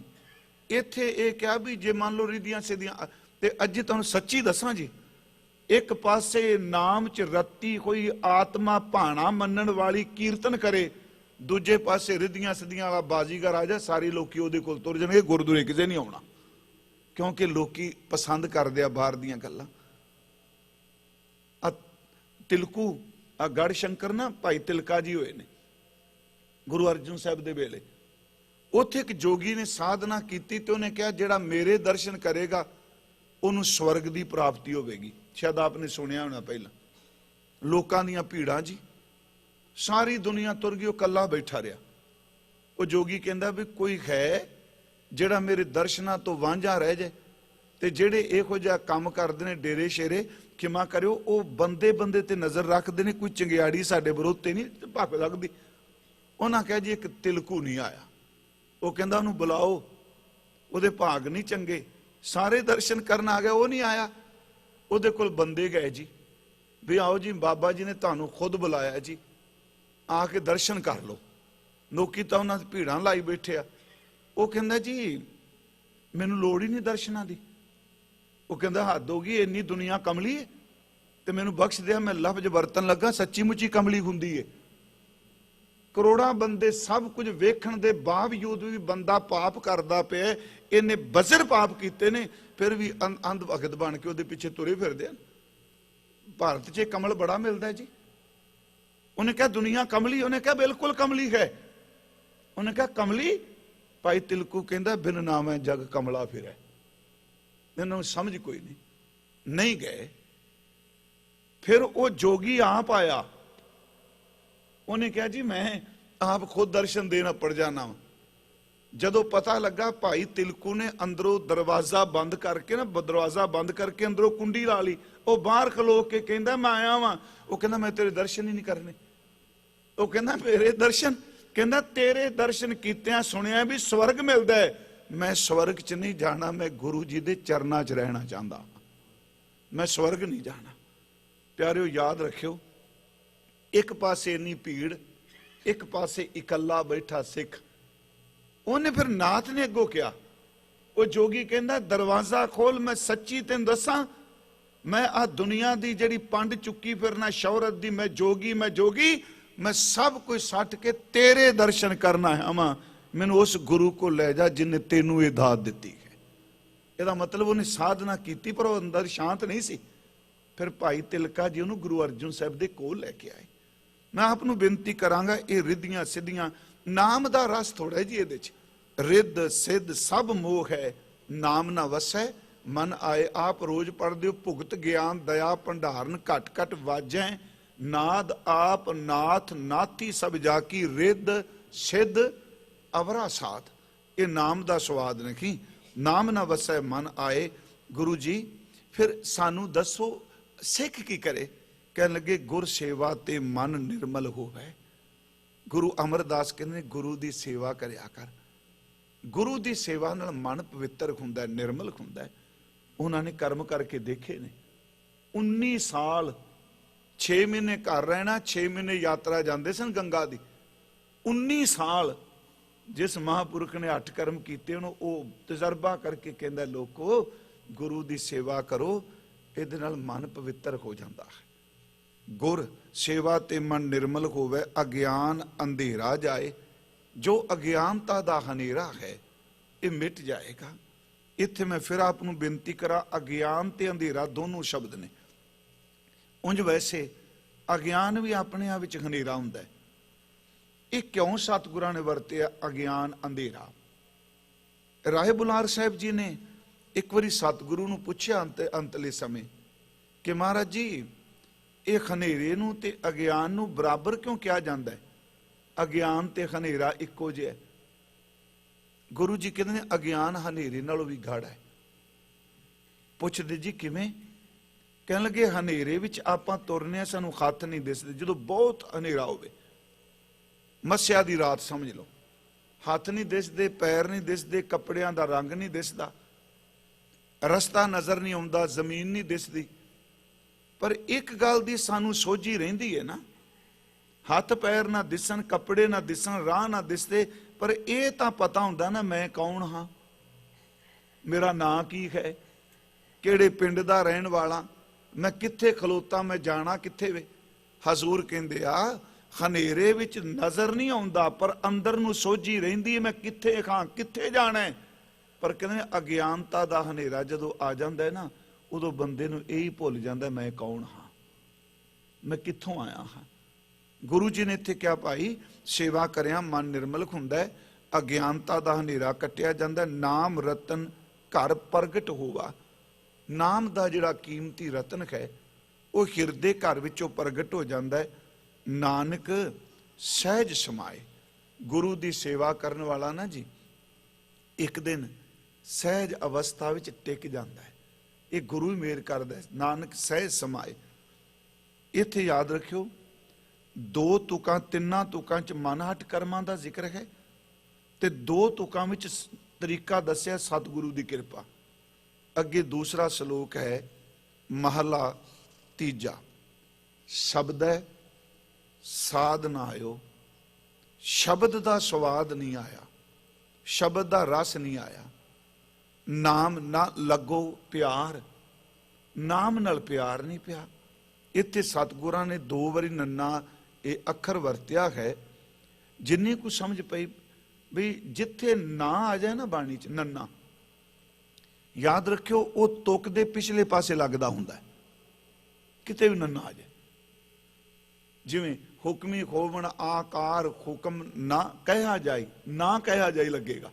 ਇੱਥੇ ਇਹ ਕਿਹਾ ਵੀ ਜੇ ਮੰਨ ਲਓ ਰਿੱਧੀਆਂ ਸਿੱਧੀਆਂ, ਤੇ ਅੱਜ ਤੁਹਾਨੂੰ ਸੱਚੀ ਦੱਸਾਂ ਜੀ, ਇੱਕ ਪਾਸੇ ਨਾਮ ਚ ਰੱਤੀ ਹੋਈ ਆਤਮਾ ਭਾਣਾ ਮੰਨਣ ਵਾਲੀ ਕੀਰਤਨ ਕਰੇ, ਦੂਜੇ ਪਾਸੇ ਰਿੱਧੀਆਂ ਸਿੱਧੀਆਂ ਵਾਲਾ ਬਾਜ਼ੀਗਰ ਆ ਜਾ, ਸਾਰੇ ਲੋਕੀ ਉਹਦੇ ਕੋਲ ਤੁਰ ਜਾਣਗੇ, ਗੁਰਦੁਆਰੇ ਕਿਸੇ ਨਹੀਂ ਆਉਣਾ। ਕਿਉਂਕਿ ਲੋਕੀ ਪਸੰਦ ਕਰਦੇ ਆ ਬਾਹਰ ਦੀਆਂ ਗੱਲਾਂ। ਤਿਲਕੂ ਆ ਗੜ ਸ਼ੰਕਰ ਨਾ ਭਾਈ ਤਿਲਕਾ ਜੀ ਹੋਏ ਨੇ ਗੁਰੂ ਅਰਜਨ ਸਾਹਿਬ ਦੇ ਵੇਲੇ। ਉੱਥੇ ਇੱਕ ਜੋਗੀ ਨੇ ਸਾਧਨਾ ਕੀਤੀ ਤੇ ਉਹਨੇ ਕਿਹਾ ਜਿਹੜਾ ਮੇਰੇ ਦਰਸ਼ਨ ਕਰੇਗਾ ਉਹਨੂੰ ਸਵਰਗ ਦੀ ਪ੍ਰਾਪਤੀ ਹੋਵੇਗੀ। ਸ਼ਾਇਦ ਆਪਨੇ ਸੁਣਿਆ ਹੋਣਾ ਪਹਿਲਾਂ। ਲੋਕਾਂ ਦੀਆਂ ਭੀੜਾਂ ਜੀ, ਸਾਰੀ ਦੁਨੀਆ ਤੁਰ ਗਈ, ਉਹ ਕੱਲਾ ਬੈਠਾ ਰਿਹਾ। ਉਹ ਜੋਗੀ ਕਹਿੰਦਾ ਵੀ ਕੋਈ ਹੈ ਜਿਹੜਾ ਮੇਰੇ ਦਰਸ਼ਨਾਂ ਤੋਂ ਵਾਂਝਾ ਰਹਿ ਜਾਏ, ਤੇ ਜਿਹੜੇ ਇਹੋ ਜਿਹਾ ਕੰਮ ਕਰਦੇ ਨੇ ਡੇਰੇ ਸ਼ੇਰੇ, ਖਿਮਾ ਕਰਿਓ, ਉਹ ਬੰਦੇ ਬੰਦੇ ਤੇ ਨਜ਼ਰ ਰੱਖਦੇ ਨੇ, ਕੋਈ ਚੰਗਿਆੜੀ ਸਾਡੇ ਵਿਰੋਧ ਤੇ ਨਹੀਂ ਭੱਕ ਲੱਗਦੀ। ਉਹਨਾਂ ਕਿਹਾ ਜੀ ਇੱਕ ਤਿਲਕੂ ਨਹੀਂ ਆਇਆ। ਉਹ ਕਹਿੰਦਾ ਉਹਨੂੰ ਬੁਲਾਓ, ਉਹਦੇ ਭਾਗ ਨਹੀਂ ਚੰਗੇ, ਸਾਰੇ ਦਰਸ਼ਨ ਕਰਨ ਆ ਗਿਆ, ਉਹ ਨਹੀਂ ਆਇਆ। ਉਹਦੇ ਕੋਲ ਬੰਦੇ ਗਏ ਜੀ, ਵੀ ਆਓ ਜੀ ਬਾਬਾ ਜੀ ਨੇ ਤੁਹਾਨੂੰ ਖੁਦ ਬੁਲਾਇਆ ਜੀ, ਆ ਕੇ ਦਰਸ਼ਨ ਕਰ ਲਓ। ਲੋਕੀ ਤਾਂ ਉਹਨਾਂ ਦੀ ਭੀੜਾਂ ਲਾਈ ਬੈਠੇ ਆ। ਉਹ ਕਹਿੰਦਾ ਜੀ ਮੈਨੂੰ ਲੋੜ ਹੀ ਨਹੀਂ ਦਰਸ਼ਨਾਂ ਦੀ। ਉਹ ਕਹਿੰਦਾ ਹੱਦ ਹੋ ਗਈ, ਇੰਨੀ ਦੁਨੀਆ ਕਮਲੀ ਹੈ ਤੇ ਮੈਨੂੰ ਬਖਸ਼ ਦਿਆ, ਮੈਂ ਲਫ਼ਜ਼ ਵਰਤਨ ਲੱਗਾ, ਸੱਚੀ ਮੁੱਚੀ ਕਮਲੀ ਹੁੰਦੀ ਹੈ। ਕਰੋੜਾਂ ਬੰਦੇ ਸਭ ਕੁਝ ਵੇਖਣ ਦੇ ਬਾਵਜੂਦ ਵੀ ਬੰਦਾ ਪਾਪ ਕਰਦਾ ਪਿਆ। ਇਹਨੇ ਬਜ਼ਰ ਪਾਪ ਕੀਤੇ ਨੇ, ਫਿਰ ਵੀ ਅੰਧ ਭਗਤ ਬਣ ਕੇ ਉਹਦੇ ਪਿੱਛੇ ਤੁਰੇ ਫਿਰਦੇ ਹਨ। ਭਾਰਤ 'ਚ ਕਮਲ ਬੜਾ ਮਿਲਦਾ ਜੀ। ਉਹਨੇ ਕਿਹਾ ਦੁਨੀਆ ਕਮਲੀ, ਉਹਨੇ ਕਿਹਾ ਬਿਲਕੁਲ ਕਮਲੀ ਹੈ। ਉਹਨੇ ਕਿਹਾ ਕਮਲੀ? ਭਾਈ ਤਿਲਕੂ ਕਹਿੰਦਾ ਬਿਨ ਨਾਮੈ ਜਗ ਕਮਲਾ ਫਿਰੈ। ਇਹਨਾਂ ਨੂੰ ਸਮਝ ਕੋਈ ਨਹੀਂ ਗਏ। ਫਿਰ ਉਹ ਜੋਗੀ ਆਪ ਆਇਆ, ਉਹਨੇ ਕਿਹਾ ਜੀ ਮੈਂ ਆਪ ਖੁਦ ਦਰਸ਼ਨ ਦੇਣਾ ਪੜ ਜਾਣਾ। ਜਦੋਂ ਪਤਾ ਲੱਗਾ ਭਾਈ ਤਿਲਕੂ ਨੇ ਅੰਦਰੋਂ ਦਰਵਾਜ਼ਾ ਬੰਦ ਕਰਕੇ ਨਾ, ਦਰਵਾਜ਼ਾ ਬੰਦ ਕਰਕੇ ਅੰਦਰੋਂ ਕੁੰਡੀ ਲਾ ਲਈ। ਉਹ ਬਾਹਰ ਖਲੋ ਕੇ ਕਹਿੰਦਾ ਮੈਂ ਆਇਆ ਵਾਂ। ਉਹ ਕਹਿੰਦਾ ਮੈਂ ਤੇਰੇ ਦਰਸ਼ਨ ਹੀ ਨਹੀਂ ਕਰਨੇ। ਉਹ ਕਹਿੰਦਾ ਮੇਰੇ ਦਰਸ਼ਨ? ਕਹਿੰਦਾ ਤੇਰੇ ਦਰਸ਼ਨ ਕੀਤਿਆਂ ਸੁਣਿਆ ਵੀ ਸਵਰਗ ਮਿਲਦਾ ਹੈ। ਮੈਂ ਸਵਰਗ 'ਚ ਨਹੀਂ ਜਾਣਾ, ਮੈਂ ਗੁਰੂ ਜੀ ਦੇ ਚਰਨਾਂ 'ਚ ਰਹਿਣਾ ਚਾਹੁੰਦਾ, ਮੈਂ ਸਵਰਗ ਨਹੀਂ ਜਾਣਾ। ਪਿਆਰਿਓ ਯਾਦ ਰੱਖਿਓ, ਇੱਕ ਪਾਸੇ ਇੰਨੀ ਭੀੜ, ਇੱਕ ਪਾਸੇ ਇਕੱਲਾ ਬੈਠਾ ਸਿੱਖ। ਉਹਨੇ ਫਿਰ ਨਾਥ ਨੇ ਅੱਗੋਂ ਕਿਹਾ, ਉਹ ਜੋਗੀ ਕਹਿੰਦਾ ਦਰਵਾਜ਼ਾ ਖੋਲ, ਮੈਂ ਸੱਚੀ ਤੈਨੂੰ ਦੱਸਾਂ ਮੈਂ ਆ ਦੁਨੀਆ ਦੀ ਜਿਹੜੀ ਪੰਡ ਚੁੱਕੀ ਫਿਰਨਾ ਸ਼ੌਹਰਤ ਦੀ, ਮੈਂ ਜੋਗੀ, ਮੈਂ ਸਭ ਕੁਝ ਛੱਡ ਕੇ ਤੇਰੇ ਦਰਸ਼ਨ ਕਰਨਾ ਹੈ। ਅਮਾ ਮੈਨੂੰ ਉਸ ਗੁਰੂ ਕੋ ਲੈ ਜਾ ਜਿਨੇ ਤੈਨੂੰ ਇਹ ਦਾਤ ਦਿੱਤੀ ਹੈ। ਇਹਦਾ ਮਤਲਬ ਉਹਨੇ ਸਾਧਨਾ ਕੀਤੀ ਪਰ ਉਹ ਅੰਦਰ ਸ਼ਾਂਤ ਨਹੀਂ ਸੀ। ਫਿਰ ਭਾਈ ਤਿਲਕਾ ਜੀ ਉਹਨੂੰ ਗੁਰੂ ਅਰਜਨ ਸਾਹਿਬ ਦੇ ਕੋਲ ਲੈ ਕੇ ਆਏ। ਮੈਂ ਆਪ ਨੂੰ ਬੇਨਤੀ ਕਰਾਂਗਾ, ਇਹ ਰਿੱਧੀਆਂ ਸਿੱਧੀਆਂ ਨਾਮ ਦਾ ਰਸ ਥੋੜਾ ਜੀ ਇਹਦੇ ਚ। ਰਿੱਧ ਸਿੱਧ ਸਭ ਮੋਹ ਹੈ, ਨਾਮ ਨਾ ਵਸੈ ਮਨ ਆਏ। ਆਪ ਰੋਜ਼ ਪੜ੍ਹਦੇ ਹੋ, ਭੁਗਤ ਗਿਆਨ ਦਇਆ ਭੰਡਾਰਨ ਘਟ ਘਟ ਵਾਜੈ। ਨਾਦ ਆਪ ਨਾਥ ਨਾਥੀ ਸਭ ਜਾ ਕੀ, ਰਿੱਧ ਸਿੱਧ ਅਵਰਾ ਸਾਧ। ਇਹ ਨਾਮ ਦਾ ਸਵਾਦ ਨਹੀਂ, ਨਾਮ ਨਾ ਵਸੈ ਮਨ ਆਏ। ਗੁਰੂ ਜੀ ਫਿਰ ਸਾਨੂੰ ਦੱਸੋ ਸਿੱਖ ਕੀ ਕਰੇ? ਕਹਿਣ ਲੱਗੇ ਗੁਰ ਸੇਵਾ ਤੇ ਮਨ ਨਿਰਮਲ ਹੋਵੇ। ਗੁਰੂ ਅਮਰਦਾਸ ਕਹਿੰਦੇ ਗੁਰੂ ਦੀ ਸੇਵਾ ਕਰਿਆ ਕਰ। ਗੁਰੂ ਦੀ ਸੇਵਾ ਨਾਲ ਮਨ ਪਵਿੱਤਰ ਹੁੰਦਾ, ਨਿਰਮਲ ਹੁੰਦਾ। ਉਹਨਾਂ ਨੇ ਕਰਮ ਕਰਕੇ ਦੇਖੇ ਨੇ। 19 ਸਾਲ 6 ਮਹੀਨੇ ਘਰ ਰਹਿਣਾ, 6 ਮਹੀਨੇ ਯਾਤਰਾ ਜਾਂਦੇ ਸਨ ਗੰਗਾ ਦੀ। 19 ਸਾਲ ਜਿਸ ਮਹਾਂਪੁਰਖ ਨੇ 8 ਕਰਮ ਕੀਤੇ ਉਹਨੂੰ ਉਹ ਤਜਰਬਾ ਕਰਕੇ ਕਹਿੰਦਾ ਲੋਕੋ ਗੁਰੂ ਦੀ ਸੇਵਾ ਕਰੋ, ਇਹਦੇ ਨਾਲ ਮਨ ਪਵਿੱਤਰ ਹੋ ਜਾਂਦਾ ਹੈ। ਗੁਰ ਸੇਵਾ ਤੇ ਮਨ ਨਿਰਮਲ ਹੋਵੇ, ਅਗਿਆਨ ਅੰਧੇਰਾ ਜਾਏ। ਜੋ ਅਗਿਆਨਤਾ ਦਾ ਹਨੇਰਾ ਹੈ ਇਹ ਮਿਟ ਜਾਏਗਾ। ਇੱਥੇ ਮੈਂ ਫਿਰ ਆਪ ਨੂੰ ਬੇਨਤੀ ਕਰਾਂ, ਅਗਿਆਨ ਤੇ ਅੰਧੇਰਾ ਦੋਨੋਂ ਸ਼ਬਦ ਨੇ। ਉਂਝ ਵੈਸੇ ਅਗਿਆਨ ਵੀ ਆਪਣੇ ਆਪ ਵਿੱਚ ਹਨੇਰਾ ਹੁੰਦਾ ਹੈ। ਇਹ ਕਿਉਂ ਸਤਿਗੁਰਾਂ ਨੇ ਵਰਤਿਆ ਅਗਿਆਨ ਅੰਧੇਰਾ? ਰਾਏ ਬੁਲਾਰ ਸਾਹਿਬ ਜੀ ਨੇ ਇੱਕ ਵਾਰੀ ਸਤਿਗੁਰੂ ਨੂੰ ਪੁੱਛਿਆ ਅੰਤਲੇ ਸਮੇਂ ਕਿ ਮਹਾਰਾਜ ਜੀ ਇਹ ਹਨੇਰੇ ਨੂੰ ਤੇ ਅਗਿਆਨ ਨੂੰ ਬਰਾਬਰ ਕਿਉਂ ਕਿਹਾ ਜਾਂਦਾ ਹੈ? ਅਗਿਆਨ ਤੇ ਹਨੇਰਾ ਇੱਕੋ ਜਿਹਾ। ਗੁਰੂ ਜੀ ਕਹਿੰਦੇ ਨੇ ਅਗਿਆਨ ਹਨੇਰੇ ਨਾਲੋਂ ਵੀ ਗਾੜਾ ਹੈ। ਪੁੱਛਦੇ ਜੀ ਕਿਵੇਂ? ਕਹਿਣ ਲੱਗੇ ਹਨੇਰੇ ਵਿੱਚ ਆਪਾਂ ਤੁਰਨੇ ਆ, ਸਾਨੂੰ ਹੱਥ ਨਹੀਂ ਦਿਸਦੇ। ਜਦੋਂ ਬਹੁਤ ਹਨੇਰਾ ਹੋਵੇ, ਮੱਸਿਆ ਦੀ ਰਾਤ ਸਮਝ ਲਓ, ਹੱਥ ਨਹੀਂ ਦਿਸਦੇ, ਪੈਰ ਨਹੀਂ ਦਿਸਦੇ, ਕੱਪੜਿਆਂ ਦਾ ਰੰਗ ਨਹੀਂ ਦਿਸਦਾ, ਰਸਤਾ ਨਜ਼ਰ ਨਹੀਂ ਆਉਂਦਾ, ਜ਼ਮੀਨ ਨਹੀਂ ਦਿਸਦੀ। ਪਰ ਇੱਕ ਗੱਲ ਦੀ ਸਾਨੂੰ ਸੋਝੀ ਰਹਿੰਦੀ ਹੈ ਨਾ, ਹੱਥ ਪੈਰ ਨਾ ਦਿਸਣ, ਕੱਪੜੇ ਨਾ ਦਿਸਣ, ਰਾਹ ਨਾ ਦਿਸਦੇ, ਪਰ ਇਹ ਤਾਂ ਪਤਾ ਹੁੰਦਾ ਨਾ ਮੈਂ ਕੌਣ ਹਾਂ, ਮੇਰਾ ਨਾਂ ਕੀ ਹੈ, ਕਿਹੜੇ ਪਿੰਡ ਦਾ ਰਹਿਣ ਵਾਲਾ, ਮੈਂ ਕਿੱਥੇ ਖਲੋਤਾ, ਮੈਂ ਜਾਣਾ ਕਿੱਥੇ ਵੇ। ਹਜ਼ੂਰ ਕਹਿੰਦੇ ਆ ਹਨੇਰੇ ਵਿੱਚ ਨਜ਼ਰ ਨਹੀਂ ਆਉਂਦਾ ਪਰ ਅੰਦਰ ਨੂੰ ਸੋਝੀ ਰਹਿੰਦੀ ਹੈ, ਮੈਂ ਕਿੱਥੇ ਖਾਂ, ਕਿੱਥੇ ਜਾਣਾ ਹੈ। ਪਰ ਕਹਿੰਦੇ ਅਗਿਆਨਤਾ ਦਾ ਹਨੇਰਾ ਜਦੋਂ ਆ ਜਾਂਦਾ ਹੈ ਨਾ, ਉਦੋਂ ਬੰਦੇ ਨੂੰ ਇਹ ਹੀ ਭੁੱਲ ਜਾਂਦਾ ਮੈਂ ਕੌਣ ਹਾਂ, ਮੈਂ ਕਿੱਥੋਂ ਆਇਆ ਹਾਂ। ਗੁਰੂ ਜੀ ਨੇ ਇੱਥੇ ਕਿਹਾ ਭਾਈ ਸੇਵਾ ਕਰਿਆ ਮਨ ਨਿਰਮਲ ਹੁੰਦਾ ਹੈ, ਅਗਿਆਨਤਾ ਦਾ ਹਨੇਰਾ ਕੱਟਿਆ ਜਾਂਦਾ। ਨਾਮ ਰਤਨ ਘਰ ਪ੍ਰਗਟ ਹੋਵਾ। ਨਾਮ ਦਾ ਜਿਹੜਾ ਕੀਮਤੀ ਰਤਨ ਹੈ ਉਹ ਹਿਰਦੇ ਘਰ ਵਿੱਚੋਂ ਪ੍ਰਗਟ ਹੋ ਜਾਂਦਾ ਹੈ। ਨਾਨਕ ਸਹਿਜ ਸਮਾਏ। ਗੁਰੂ ਦੀ ਸੇਵਾ ਕਰਨ ਵਾਲਾ ਨਾ ਜੀ ਇੱਕ ਦਿਨ ਸਹਿਜ ਅਵਸਥਾ ਵਿੱਚ ਟਿਕ ਜਾਂਦਾ ਹੈ। ਇਹ ਗੁਰੂ ਹੀ ਮੇਰ ਕਰਦਾ ਹੈ। ਨਾਨਕ ਸਹਿਜ ਸਮਾਏ। ਇੱਥੇ ਯਾਦ ਰੱਖਿਓ 2 ਤੁਕਾਂ 3 ਤੁਕਾਂ ਚ ਮਨਹਟ ਕਰਮਾਂ ਦਾ ਜ਼ਿਕਰ ਹੈ ਤੇ 2 ਤੁਕਾਂ ਵਿੱਚ ਤਰੀਕਾ ਦੱਸਿਆ ਸਤਿਗੁਰੂ ਦੀ ਕਿਰਪਾ। ਅੱਗੇ ਦੂਸਰਾ ਸ਼ਲੋਕ ਹੈ ਮਹਲਾ 3। ਸ਼ਬਦ ਹੈ ਸਾਧ ਨਾ ਆਇਓ। ਸ਼ਬਦ ਦਾ ਸਵਾਦ ਨਹੀਂ ਆਇਆ, ਸ਼ਬਦ ਦਾ ਰਸ ਨਹੀਂ ਆਇਆ। ਨਾਮ ਨਾ ਲੱਗੋ ਪਿਆਰ, ਨਾਮ ਨਾਲ ਪਿਆਰ ਨਹੀਂ ਪਿਆ। ਇੱਥੇ ਸਤਿਗੁਰਾਂ ਨੇ 2 ਵਾਰੀ ਨੰਨਾ ਇਹ ਅੱਖਰ ਵਰਤਿਆ ਹੈ। ਜਿੰਨੀ ਕੁ ਸਮਝ ਪਈ ਵੀ ਜਿੱਥੇ ਨਾ ਆ ਜਾਏ ਨਾ ਬਾਣੀ ਚ ਨੰਨਾ, ਯਾਦ ਰੱਖਿਓ ਉਹ ਤੁਕ ਦੇ ਪਿਛਲੇ ਪਾਸੇ ਲੱਗਦਾ ਹੁੰਦਾ ਹੈ, ਕਿਤੇ ਵੀ ਨੰਨਾ ਆ ਜਾਏ। ਜਿਵੇਂ ਹੁਕਮੀ ਖੋਵਣ ਆਕਾਰ ਹੁਕਮ ਨਾ ਕਹਿਆ ਜਾਈ, ਨਾ ਕਹਿਆ ਜਾਈ ਲੱਗੇਗਾ।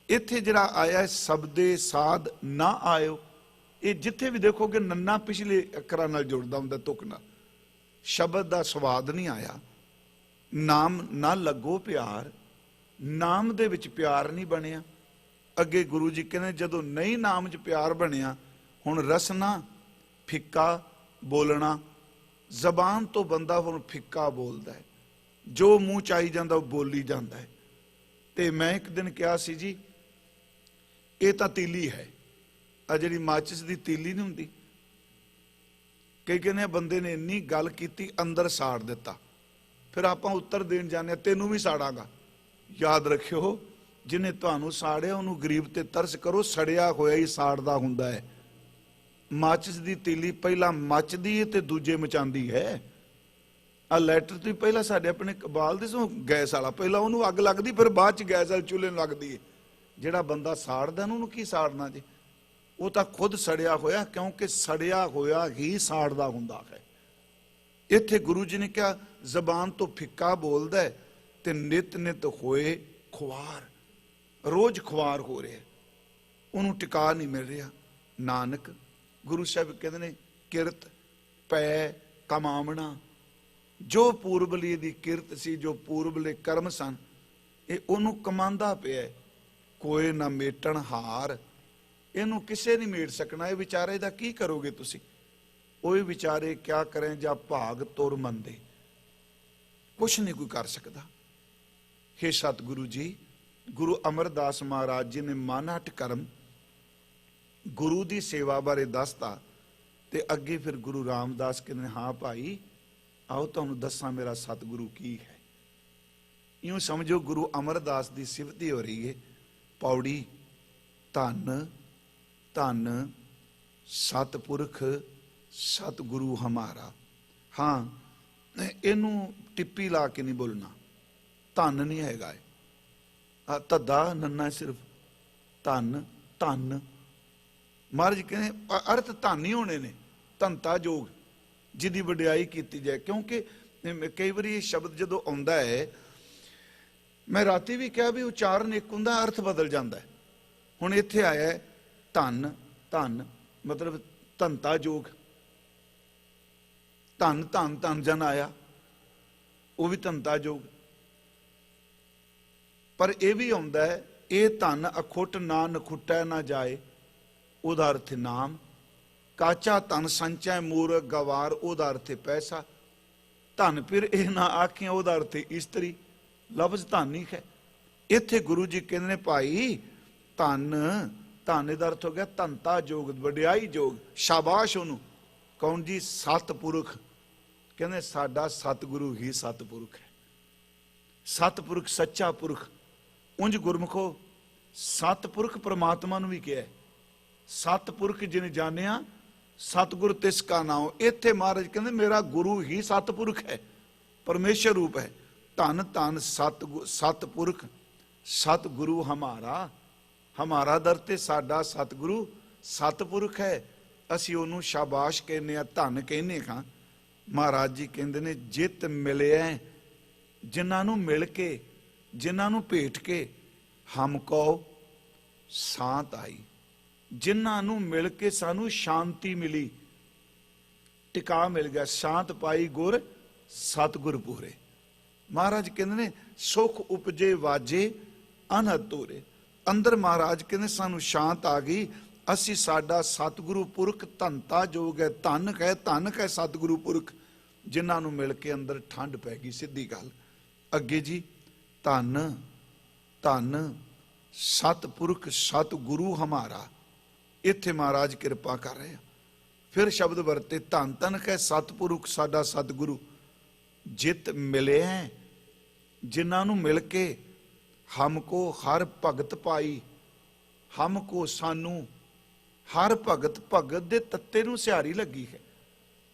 ਇੱਥੇ ਜਿਹੜਾ ਆਇਆ ਸ਼ਬਦੇ ਸਾਧ ਨਾ ਆਇਓ, ਇਹ ਜਿੱਥੇ ਵੀ ਦੇਖੋਗੇ ਨੰਨਾ ਪਿਛਲੇ ਅੱਖਰਾਂ ਨਾਲ ਜੁੜਦਾ ਹੁੰਦਾ ਤੁਕ ਨਾਲ। ਸ਼ਬਦ ਦਾ ਸਵਾਦ ਨਹੀਂ ਆਇਆ। ਨਾਮ ਨਾ ਲੱਗੋ ਪਿਆਰ, ਨਾਮ ਦੇ ਵਿੱਚ ਪਿਆਰ ਨਹੀਂ ਬਣਿਆ। ਅੱਗੇ ਗੁਰੂ ਜੀ ਕਹਿੰਦੇ ਜਦੋਂ ਨਹੀਂ ਨਾਮ 'ਚ ਪਿਆਰ ਬਣਿਆ, ਹੁਣ ਰਸਨਾ ਫਿੱਕਾ ਬੋਲਣਾ, ਜ਼ਬਾਨ ਤੋਂ ਬੰਦਾ ਹੁਣ ਫਿੱਕਾ ਬੋਲਦਾ ਹੈ, ਜੋ ਮੂੰਹ ਚ ਆਈ ਜਾਂਦਾ ਉਹ ਬੋਲੀ ਜਾਂਦਾ ਹੈ। ਤੇ ਮੈਂ ਇੱਕ ਦਿਨ ਕਿਹਾ ਸੀ ਜੀ ਇਹ ਤਾਂ ਤੀਲੀ ਹੈ, ਆ ਜਿਹੜੀ ਮਾਚਿਸ ਦੀ ਤੀਲੀ ਨਹੀਂ ਹੁੰਦੀ, ਕਈ ਕਹਿੰਦੇ ਬੰਦੇ ਨੇ ਇੰਨੀ ਗੱਲ ਕੀਤੀ ਅੰਦਰ ਸਾੜ ਦਿੱਤਾ, ਫਿਰ ਆਪਾਂ ਉੱਤਰ ਦੇਣ ਜਾਂਦੇ ਤੈਨੂੰ ਵੀ ਸਾੜਾਂਗਾ। ਯਾਦ ਰੱਖਿਓ ਜਿਹਨੇ ਤੁਹਾਨੂੰ ਸਾੜਿਆ ਉਹਨੂੰ ਗਰੀਬ ਤੇ ਤਰਸ ਕਰੋ, ਸੜਿਆ ਹੋਇਆ ਹੀ ਸਾੜਦਾ ਹੁੰਦਾ ਹੈ। ਮਾਚਿਸ ਦੀ ਤੀਲੀ ਪਹਿਲਾਂ ਮੱਚਦੀ ਹੈ ਤੇ ਦੂਜੇ ਮਚਾਉਂਦੀ ਹੈ। ਆ ਲੈਟਰ ਤੋਂ ਪਹਿਲਾਂ ਸਾਡੇ ਆਪਣੇ ਕਬਾਲ ਦੇ ਸੋ ਗੈਸ ਵਾਲਾ, ਪਹਿਲਾਂ ਉਹਨੂੰ ਅੱਗ ਲੱਗਦੀ, ਫਿਰ ਬਾਅਦ ਚ ਗੈਸ ਵਾਲੇ ਚੁੱਲ੍ਹੇ ਨੂੰ ਲੱਗਦੀ ਹੈ। ਜਿਹੜਾ ਬੰਦਾ ਸਾੜਦਾ ਉਹਨੂੰ ਕੀ ਸਾੜਨਾ ਜੀ, ਉਹ ਤਾਂ ਖੁਦ ਸੜਿਆ ਹੋਇਆ, ਕਿਉਂਕਿ ਸੜਿਆ ਹੋਇਆ ਹੀ ਸਾੜਦਾ ਹੁੰਦਾ ਹੈ। ਇੱਥੇ ਗੁਰੂ ਜੀ ਨੇ ਕਿਹਾ ਜ਼ਬਾਨ ਤੋਂ ਫਿੱਕਾ ਬੋਲਦਾ ਹੈ ਤੇ ਨਿਤ ਨਿਤ ਹੋਏ ਖੁਆਰ, ਰੋਜ਼ ਖੁਆਰ ਹੋ ਰਿਹਾ, ਉਹਨੂੰ ਟਿਕਾ ਨਹੀਂ ਮਿਲ ਰਿਹਾ। ਨਾਨਕ ਗੁਰੂ ਸਾਹਿਬ ਕਹਿੰਦੇ ਨੇ ਕਿਰਤ ਪੈ ਕਮਾਵਣਾ, ਜੋ ਪੂਰਬਲੀ ਦੀ ਕਿਰਤ ਸੀ, ਜੋ ਪੂਰਬਲੇ ਕਰਮ ਸਨ, ਇਹ ਉਹਨੂੰ ਕਮਾਉਂਦਾ ਪਿਆ। ਕੋਈ ਨਾ ਮੇਟਣ ਹਾਰ, ਇਹਨੂੰ ਕਿਸੇ ਨਹੀਂ ਮੇਟ ਸਕਣਾ। ਇਹ ਵਿਚਾਰੇ ਦਾ ਕੀ ਕਰੋਗੇ ਤੁਸੀਂ? ਉਹ ਵਿਚਾਰੇ ਕਿਆ ਕਰੇ ਜਾਂ ਭਾਗ ਤੁਰ ਮੰਦੇ, ਕੁਛ ਨਹੀਂ ਕੋਈ ਕਰ ਸਕਦਾ। हे ਸਤਿਗੁਰੂ ਜੀ, ਗੁਰੂ ਅਮਰਦਾਸ ਮਹਾਰਾਜ ਜੀ ਨੇ ਮਨ ਹਟ ਕਰਮ ਗੁਰੂ ਦੀ ਸੇਵਾ ਬਾਰੇ ਦੱਸਤਾ ਤੇ ਅੱਗੇ ਫਿਰ ਗੁਰੂ ਰਾਮਦਾਸ ਕਹਿੰਦੇ ਹਾਂ ਭਾਈ ਆਓ ਤੁਹਾਨੂੰ ਦੱਸਾਂ ਮੇਰਾ ਸਤਿਗੁਰੂ ਕੀ ਹੈ। ਇਉਂ ਸਮਝੋ ਗੁਰੂ ਅਮਰਦਾਸ ਦੀ ਸਿਫਤੀ ਹੋ ਰਹੀ ਹੈ। ਪੌੜੀ ਧੰਨ ਧੰਨ ਸਤਿਪੁਰਖ ਸਤਿਗੁਰੂ ਹਮਾਰਾ। ਹਾਂ, ਇਹਨੂੰ ਟਿੱਪੀ ਲਾ ਕੇ ਨਹੀਂ ਬੋਲਣਾ, ਧੰਨ ਨਹੀਂ ਹੈਗਾ ਇਹ, ਧੱਦਾ ਨੰਨਾ ਸਿਰਫ ਧੰਨ ਧੰਨ। ਮਹਾਰਾਜ ਕਹਿੰਦੇ ਅਰਥ ਧੰਨ ਹੀ ਹੋਣੇ ਨੇ, ਧੰਤਾ ਜੋਗ ਜਿਹਦੀ ਵਡਿਆਈ ਕੀਤੀ ਜਾਏ। ਕਿਉਂਕਿ ਕਈ ਵਾਰੀ ਇਹ ਸ਼ਬਦ ਜਦੋਂ ਆਉਂਦਾ ਹੈ, ਮੈਂ ਰਾਤੀ ਵੀ ਕਿਹਾ ਵੀ ਉਚਾਰਨ ਇੱਕ ਹੁੰਦਾ, ਅਰਥ ਬਦਲ ਜਾਂਦਾ ਹੈ। ਹੁਣ ਇੱਥੇ ਆਇਆ ਹੈ ਧੰਨ ਧੰਨ, ਮਤਲਬ ਧੰਤਾ ਜੋਗ। ਧੰਨ ਧੰਨ ਧੰਨ ਜਨ ਆਇਆ, ਉਹ ਵੀ ਧੰਤਾ ਜੋਗ। ਪਰ ਇਹ ਵੀ ਆਉਂਦਾ ਹੈ ਇਹ ਧੰਨ ਅਖੁੱਟ ਨਾ ਨਖੁੱਟੈ ਨਾ ਜਾਏ, ਉਹਦਾ ਅਰਥ ਨਾਮ। ਕਾਚਾ ਧਨ ਸੰਚੈ ਮੂਰ ਗਵਾਰ, ਉਹਦਾ ਅਰਥ ਪੈਸਾ। ਧਨ ਫਿਰ ਇਹ ਨਾ ਆਖੀਆਂ, ਉਹਦਾ ਅਰਥ ਇਸਤਰੀ। ਲਫ਼ਜ਼ ਧਨ ਹੀ ਹੈ। ਇੱਥੇ ਗੁਰੂ ਜੀ ਕਹਿੰਦੇ ਨੇ ਭਾਈ ਧਨ ਧਨ ਦਾ ਅਰਥ ਹੋ ਗਿਆ ਧੰਤਾ ਜੋਗ, ਵਡਿਆਈ ਜੋਗ, ਸ਼ਾਬਾਸ਼ ਉਹਨੂੰ। ਕੌਣ ਜੀ? ਸਤਿਪੁਰਖ। ਕਹਿੰਦੇ ਸਾਡਾ ਸਤਿਗੁਰੂ ਹੀ ਸਤਿਪੁਰਖ ਹੈ। ਸਤਿਪੁਰਖ ਸੱਚਾ ਪੁਰਖ। ਉਂਝ ਗੁਰਮੁਖੋ ਸਤਿਪੁਰਖ ਪ੍ਰਮਾਤਮਾ ਨੂੰ ਵੀ ਕਿਹਾ ਹੈ, ਸਤਿਪੁਰਖ ਜਿਨ ਜਾਣਿਆ ਸਤਿਗੁਰ ਤਿਸ ਕਾ ਨਾਉ। ਇੱਥੇ ਮਹਾਰਾਜ ਕਹਿੰਦੇ ਮੇਰਾ ਗੁਰੂ ਹੀ ਸਤਿਪੁਰਖ ਹੈ, ਪਰਮੇਸ਼ਰ ਰੂਪ ਹੈ। ਧੰਨ ਧੰਨ ਸਤਿਪੁਰਖ ਸਤਿਗੁਰੂ ਹਮਾਰਾ। ਹਮਾਰਾ ਦਰ ਤੇ ਸਾਡਾ ਸਤਿਗੁਰੂ ਸਤਿਪੁਰਖ ਹੈ, ਅਸੀਂ ਉਹਨੂੰ ਸ਼ਾਬਾਸ਼ ਕਹਿੰਦੇ ਆ, ਧੰਨ ਕਹਿੰਦੇ ਹਾਂ। ਮਹਾਰਾਜ ਜੀ ਕਹਿੰਦੇ ਨੇ ਜਿਤ ਮਿਲਿਆ, ਜਿਨ੍ਹਾਂ ਨੂੰ ਮਿਲ ਕੇ, ਜਿਨ੍ਹਾਂ ਨੂੰ ਭੇਟ ਕੇ, ਹਮ ਕੋ ਸ਼ਾਂਤ ਆਈ। ਜਿਨ੍ਹਾਂ ਨੂੰ ਮਿਲ ਕੇ ਸਾਨੂੰ ਸ਼ਾਂਤੀ ਮਿਲੀ, ਟਿਕਾ ਮਿਲ ਗਿਆ, ਸ਼ਾਂਤ ਪਾਈ ਗੁਰ ਸਤਿਗੁਰ ਪੂਰੇ। ਮਹਾਰਾਜ ਕਹਿੰਦੇ ਨੇ ਸੁਖ ਉਪਜੇ ਵਾਜੇ ਅਨਹਦ ਤੋਰੇ। ਅੰਦਰ ਮਹਾਰਾਜ ਕਹਿੰਦੇ ਸਾਨੂੰ ਸ਼ਾਂਤ ਆ ਗਈ, ਅਸੀਂ ਸਾਡਾ ਸਤਿਗੁਰੂ ਪੁਰਖ ਧੰਤਾ ਜੋਗ ਹੈ। ਧੰਨ ਕਹੇ ਸਤਿਗੁਰੂ ਪੁਰਖ, ਜਿਨ੍ਹਾਂ ਨੂੰ ਮਿਲ ਕੇ ਅੰਦਰ ਠੰਡ ਪੈ ਗਈ, ਸਿੱਧੀ ਗੱਲ। ਅੱਗੇ ਜੀ ਧੰਨ ਧੰਨ ਸਤਿਪੁਰਖ ਸਤਿਗੁਰੂ ਹਮਾਰਾ। ਇੱਥੇ ਮਹਾਰਾਜ ਕਿਰਪਾ ਕਰ ਰਹੇ ਆ। ਫਿਰ ਸ਼ਬਦ ਵਰਤੇ ਧੰਨ ਧੰਨ ਕਹੇ ਸਤਿਪੁਰਖ ਸਾਡਾ ਸਤਿਗੁਰੂ, ਜਿਤ ਮਿਲੇ ਹੈ, ਜਿਨ੍ਹਾਂ ਨੂੰ ਮਿਲ ਕੇ, ਹਮ ਕੋ ਹਰ ਭਗਤ ਪਾਈ। ਹਮ ਕੋ ਸਾਨੂੰ ਹਰ ਭਗਤ, ਭਗਤ ਦੇ ਤੱਤੇ ਨੂੰ ਸਿਹਾਰੀ ਲੱਗੀ ਹੈ।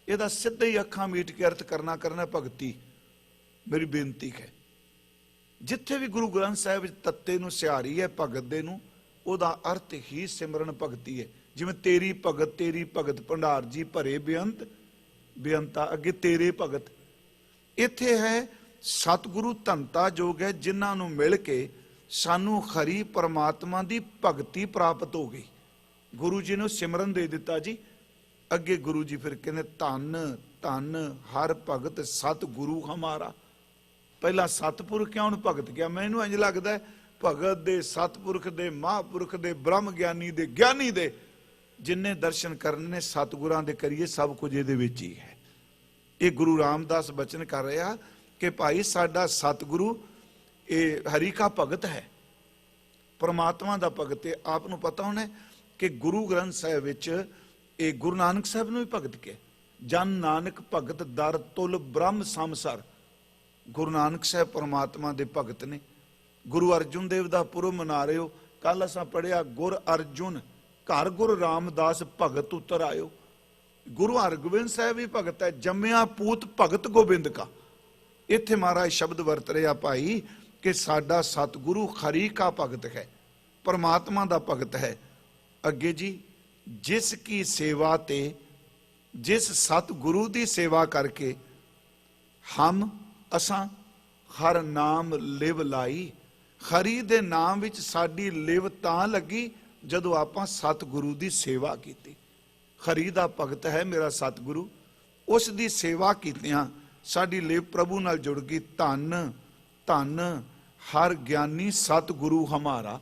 ਇਹਦਾ ਸਿੱਧਾ ਹੀ ਅੱਖਾਂ ਮੀਟ ਕੇ ਅਰਥ ਕਰਨਾ ਭਗਤੀ। ਮੇਰੀ ਬੇਨਤੀ ਹੈ ਜਿੱਥੇ ਵੀ ਗੁਰੂ ਗ੍ਰੰਥ ਸਾਹਿਬ ਵਿੱਚ ਤੱਤੇ ਨੂੰ ਸਿਹਾਰੀ ਹੈ ਭਗਤ ਦੇ ਨੂੰ, ਉਹਦਾ ਅਰਥ ਹੀ ਸਿਮਰਨ ਭਗਤੀ ਹੈ। ਜਿਵੇਂ ਤੇਰੀ ਭਗਤ ਭੰਡਾਰ ਜੀ ਭਰੇ ਬੇਅੰਤ ਬੇਅੰਤਾ, ਅੱਗੇ ਤੇਰੇ ਭਗਤ। ਇੱਥੇ ਹੈ ਸਤਿਗੁਰੂ ਧੰਤਾ ਜੋਗ ਹੈ, ਜਿਨ੍ਹਾਂ ਨੂੰ ਮਿਲ ਕੇ ਸਾਨੂੰ ਖਰੀ ਪਰਮਾਤਮਾ ਦੀ ਭਗਤੀ ਪ੍ਰਾਪਤ ਹੋ ਗਈ। ਗੁਰੂ ਜੀ ਨੂੰ ਸਿਮਰਨ ਦੇ ਦਿੱਤਾ ਜੀ। ਅੱਗੇ ਗੁਰੂ ਜੀ ਫਿਰ ਕਹਿੰਦੇ ਧੰਨ ਧੰਨ ਹਰ ਭਗਤ ਸਤਿਗੁਰੂ ਹਮਾਰਾ। ਪਹਿਲਾਂ ਸਤਿਪੁਰਖ ਕਿਹਾ, ਹੁਣ ਭਗਤ ਕਿਹਾ। ਮੈਨੂੰ ਇੰਝ ਲੱਗਦਾ ਭਗਤ ਦੇ, ਸਤਿਪੁਰਖ ਦੇ, ਮਹਾਂਪੁਰਖ ਦੇ, ਬ੍ਰਹਮ ਗਿਆਨੀ ਦੇ, ਗਿਆਨੀ ਦੇ, ਜਿੰਨੇ ਦਰਸ਼ਨ ਕਰਨੇ ਨੇ ਸਤਿਗੁਰਾਂ ਦੇ ਕਰੀਏ, ਸਭ ਕੁਝ ਇਹਦੇ ਵਿੱਚ ਹੀ ਹੈ। ਇਹ ਗੁਰੂ ਰਾਮਦਾਸ ਬਚਨ ਕਰ ਰਿਹਾ ਕਿ ਭਾਈ ਸਾਡਾ ਸਤਿਗੁਰੂ ਇਹ ਹਰੀ ਕਾ ਭਗਤ ਹੈ, ਪਰਮਾਤਮਾ ਦਾ ਭਗਤ ਹੈ। ਆਪ ਨੂੰ ਪਤਾ ਹੋਣਾ ਕਿ ਗੁਰੂ ਗ੍ਰੰਥ ਸਾਹਿਬ ਵਿੱਚ ਇਹ ਗੁਰੂ ਨਾਨਕ ਸਾਹਿਬ ਨੂੰ ਵੀ ਭਗਤ ਕਿਹਾ। ਜਨ ਨਾਨਕ ਭਗਤ ਦਰ ਤੁਲ ਬ੍ਰਹਮ ਸੰਸਰ। ਗੁਰੂ ਨਾਨਕ ਸਾਹਿਬ ਪਰਮਾਤਮਾ ਦੇ ਭਗਤ ਨੇ। ਗੁਰੂ ਅਰਜੁਨ ਦੇਵ ਦਾ ਪੁਰਬ ਮਨਾ ਰਹੇ ਹੋ। ਕੱਲ ਅਸਾਂ ਪੜ੍ਹਿਆ ਗੁਰ ਅਰਜੁਨ ਘਰ ਗੁਰੂ ਰਾਮਦਾਸ ਭਗਤ ਉਤਰ ਆਇਓ। ਗੁਰੂ ਹਰਗੋਬਿੰਦ ਸਾਹਿਬ ਵੀ ਭਗਤ ਹੈ, ਜੰਮਿਆ ਪੂਤ ਭਗਤ ਗੋਬਿੰਦ ਕਾ। ਇੱਥੇ ਮਹਾਰਾਜ ਸ਼ਬਦ ਵਰਤ ਰਿਹਾ ਭਾਈ ਕਿ ਸਾਡਾ ਸਤਿਗੁਰੂ ਹਰੀ ਕਾ ਭਗਤ ਹੈ, ਪਰਮਾਤਮਾ ਦਾ ਭਗਤ ਹੈ। ਅੱਗੇ ਜੀ, ਜਿਸ ਕੀ ਸੇਵਾ ਤੇ, ਜਿਸ ਸਤਿਗੁਰੂ ਦੀ ਸੇਵਾ ਕਰਕੇ ਹਮ ਅਸਾਂ ਹਰ ਨਾਮ ਲਿਵ ਲਾਈ। ਹਰੀ ਦੇ ਨਾਮ ਵਿੱਚ ਸਾਡੀ ਲਿਵ ਤਾਂ ਲੱਗੀ ਜਦੋਂ ਆਪਾਂ ਸਤਿਗੁਰੂ ਦੀ ਸੇਵਾ ਕੀਤੀ। ਹਰੀ ਦਾ ਭਗਤ ਹੈ ਮੇਰਾ ਸਤਿਗੁਰੂ, ਉਸ ਦੀ ਸੇਵਾ ਕੀਤਿਆਂ ਸਾਡੀ ਲਿਵ ਪ੍ਰਭੂ ਨਾਲ ਜੁੜ ਗਈ। ਧੰਨ ਧੰਨ ਹਰ ਗਿਆਨੀ ਸਤਿਗੁਰੂ ਹਮਾਰਾ।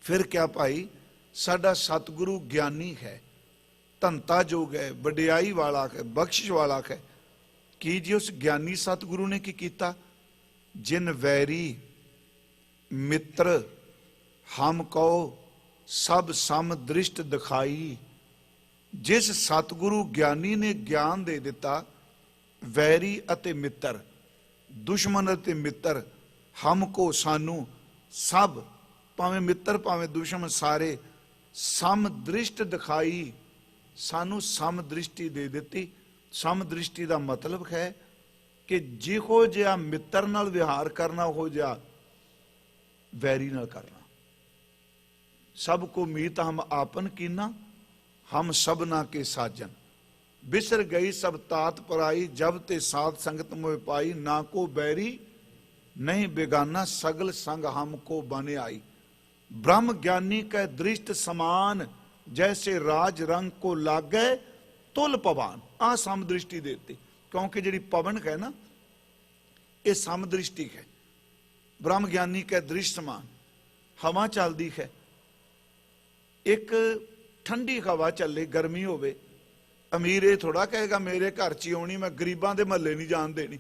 ਫਿਰ ਕਿਆ ਭਾਈ, ਸਾਡਾ ਸਤਿਗੁਰੂ ਗਿਆਨੀ ਹੈ, ਧੰਤਾ ਜੋਗ ਹੈ, ਵਡਿਆਈ ਵਾਲਾ ਹੈ, ਬਖਸ਼ਿਸ਼ ਵਾਲਾ ਹੈ। ਕੀ ਜੀ ਉਸ ਗਿਆਨੀ ਸਤਿਗੁਰੂ ਨੇ ਕੀ ਕੀਤਾ? ਜਿਨ ਵੈਰੀ ਮਿੱਤਰ ਹਮ ਕਉ ਸਭ ਸਮ ਦ੍ਰਿਸ਼ਟ ਦਿਖਾਈ। ਜਿਸ ਸਤਿਗੁਰੂ ਗਿਆਨੀ ਨੇ ਗਿਆਨ ਦੇ ਦਿੱਤਾ, ਵੈਰੀ ਅਤੇ ਮਿੱਤਰ, ਦੁਸ਼ਮਣ ਅਤੇ ਮਿੱਤਰ, ਹਮ ਕੋ ਸਾਨੂੰ ਸਭ, ਭਾਵੇਂ ਮਿੱਤਰ ਭਾਵੇਂ ਦੁਸ਼ਮਣ ਸਾਰੇ, ਸਮ ਦ੍ਰਿਸ਼ਟ ਦਿਖਾਈ। ਸਾਨੂੰ ਸਮ ਦ੍ਰਿਸ਼ਟੀ ਦੇ ਦਿੱਤੀ। ਸਮ ਦ੍ਰਿਸ਼ਟੀ ਦਾ ਮਤਲਬ ਹੈ ਕਿ ਜਿਹੋ ਜਿਹਾ ਮਿੱਤਰ ਨਾਲ ਵਿਹਾਰ ਕਰਨਾ ਉਹੋ ਜਿਹਾ ਵੈਰੀ ਨਾਲ ਕਰਨਾ। ਸਭ ਕੋ ਮੀਤ ਹਮ ਆਪਨ ਕੀਨਾ, ਹਮ ਸਭਨਾ ਕੇ ਸਾਜਨ। ਬਿਸਰ ਗਈ ਸਭ ਤਾਤ ਪਰਾਈ, ਜਬ ਤੇ ਸਾਧ ਸੰਗਤ मोह पाई। ना को बैरी नहीं बेगाना, सगल संग हमको बने आई। ब्रह्म ज्ञानी कै दृष्ट समान, जैसे राज रंग को लागे तुल पवान। आ सम दृष्टि देती, क्योंकि जी पवन है ना, ये सम दृष्टि है। ब्रह्म ज्ञानी कै दृष्ट समान, हवा चलती है, एक ठंडी हवा चले, गर्मी होवे, अमीर ये थोड़ा कहेगा मेरे घर च आनी, मैं गरीबां दे महल्ले नहीं जान देनी।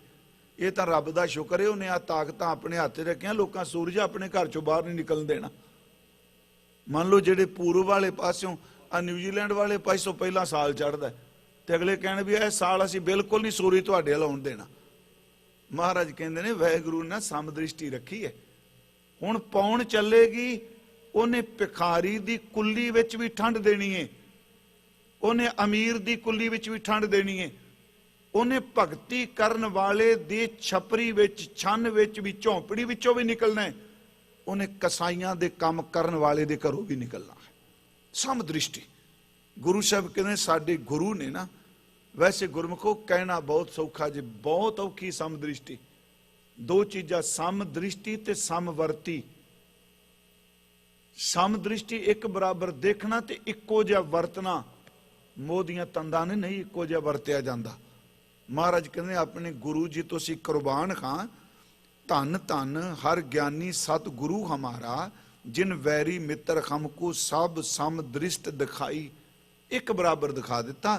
ये तो रब का शुक्र है, उन्हें आ ताकत अपने हाथ रखिया, लोग सूरज अपने घर चों बाहर नहीं निकल देना। मान लो जेडे पूर्व वाले पासों आ न्यूजीलैंड वाले पासों पहला साल चढ़ता है, तो अगले कहने भी यह साल असीं बिल्कुल नहीं सूरज तुहाडे वल आउण देना। महाराज कहते ने वाहिगुरू ने सम दृष्टि रखी है। हुण पौण चलेगी, उन्हें भिखारी दी कुल्ली विच भी ठंड देनी है, उन्हें अमीर दी कुल्ली विच भी ठंड देनी है, उन्हें भगती करन वाले दी छपरी विच छन विच भी झोंपड़ी विचों भी निकलना है, उन्हें कसाईयां दे काम करन वाले दे घरों भी निकलना है। सम दृष्टि गुरु साहब कहते साडे गुरु ने ना, वैसे गुरमुखो कहना बहुत सौखा जी, बहुत औखी सम दृष्टि। दो चीज़ां सम दृष्टि ते समवर्ती। सम दृष्टि एक बराबर देखना ते इक्को जिहा वरतना, मोदियां तंदां ने नहीं इक्को जिहा वरतिया जांदा। महाराज कहते अपने गुरु जी तो असीं कुर्बान खां। धन धन हर ज्ञानी सतगुरु हमारा, जिन वैरी मित्र हमको सब सम दृष्ट दिखाई। एक बराबर दिखा दिता।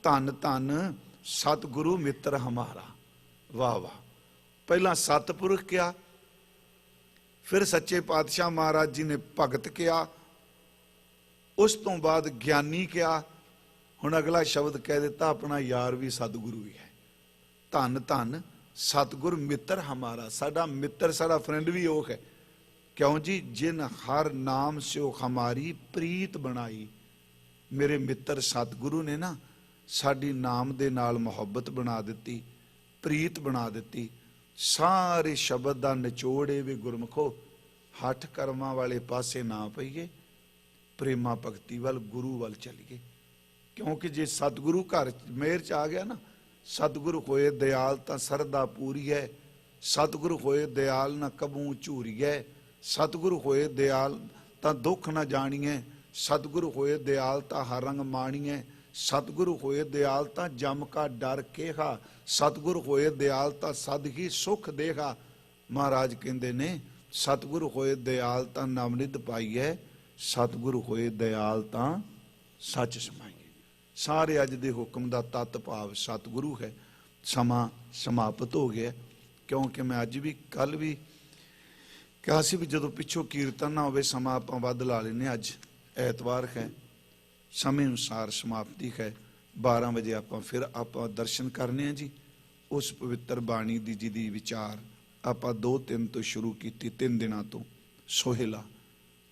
धन धन सतगुरु मित्र हमारा। वाह वाह। पहला सतपुरख किया, फिर सच्चे पातशाह महाराज जी ने भगत किया, उस तो बाद ज्ञानी किया, हुण अगला शब्द कह दिता अपना यार भी सतगुरु ही है। धन धन सतगुर मित्र हमारा। साडा मित्र साडा फ्रेंड भी वो है। क्यों जी? जिन हर नाम स्यो हमारी प्रीत बनाई। मेरे मित्र सतगुरु ने ना साडी नाम दे नाल मुहब्बत बना दिती, प्रीत बना दिती। सारे शब्द का निचोड़ है भी गुरमुखो, हठ कर्मां वाले पासे ना पईए, प्रेमा भगती वाल गुरु वाल चलीए। क्योंकि जे सतगुरु घर मेहर च आ गया ना, सतगुरु होए दयाल तां सरदा पूरी है, सतगुरु होए दयाल ना कबू झूरी है, सतगुरु होए दयाल तां दुख ना जाणीए, सतगुरु होए दयाल तां हर रंग माणीए, सतगुरु होए दयाल तां जम का डर केहा, सतगुरु होए दयाल तां सद ही सुख देहा। महाराज कहते ने सतगुरु होए दयाल तां नवनिध पाईए, सतगुरु होए दयाल तां सच समाईए। सारे अज दे हुक्म दा तत्त भाव सतगुरु है। समा समाप्त हो गया, क्योंकि मैं अज भी कल भी कहा सी भी जदों पिछों कीर्तन ना होवे समा आपां वध ला लैने। अज ऐतवार है, समय अनुसार समाप्ति है। 12 बजे आपां फिर आपां दर्शन करने हैं जी। उस पवित्र बाणी दी जी दी विचार आपां 2-3 तो शुरू की, 3 दिनों तो सोहेला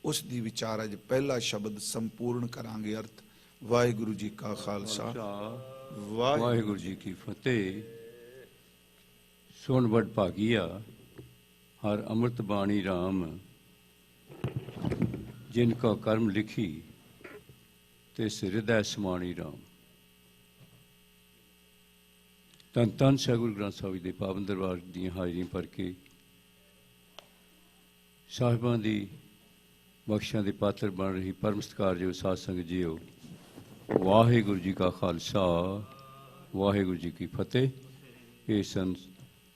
ਉਸ ਦੀ ਵਿਚਾਰ ਅੱਜ ਪਹਿਲਾ ਸ਼ਬਦ ਸੰਪੂਰਨ ਕਰਾਂਗੇ। ਅਰਥ ਵਾਹਿਗੁਰੂ ਜੀ ਕਾ ਖਾਲਸਾ ਵਾਹਿਗੁਰੂ ਜੀ ਕੀ ਫਤਿਹ। ਸੁਣ ਵਡ ਭਾਗੀਆ ਹਰ ਅੰਮ੍ਰਿਤ ਬਾਣੀ RAM, ਜਿਨ ਕਾ ਕਰਮ ਲਿਖੀ ਤਿਸ ਹਿਰਦੈ ਸਮਾਣੀ RAM। ਧੰਨ ਧੰਨ ਸ੍ਰੀ ਗੁਰੂ ਗ੍ਰੰਥ ਸਾਹਿਬ ਜੀ ਦੇ ਪਾਵਨ ਦਰਬਾਰ ਦੀਆਂ ਹਾਜ਼ਰੀਆਂ ਭਰ ਕੇ ਸਾਹਿਬਾਂ ਦੀ ਬਖਸ਼ਾਂ ਦੇ ਪਾਤਰ ਬਣ ਰਹੀ ਪਰਮ ਸਤਿਕਾਰਯੋਗ ਸਾਧ ਸੰਗਤ ਜੀਓ, ਵਾਹਿਗੁਰੂ ਜੀ ਕਾ ਖਾਲਸਾ ਵਾਹਿਗੁਰੂ ਜੀ ਕੀ ਫਤਿਹ। ਇਹ ਸਨ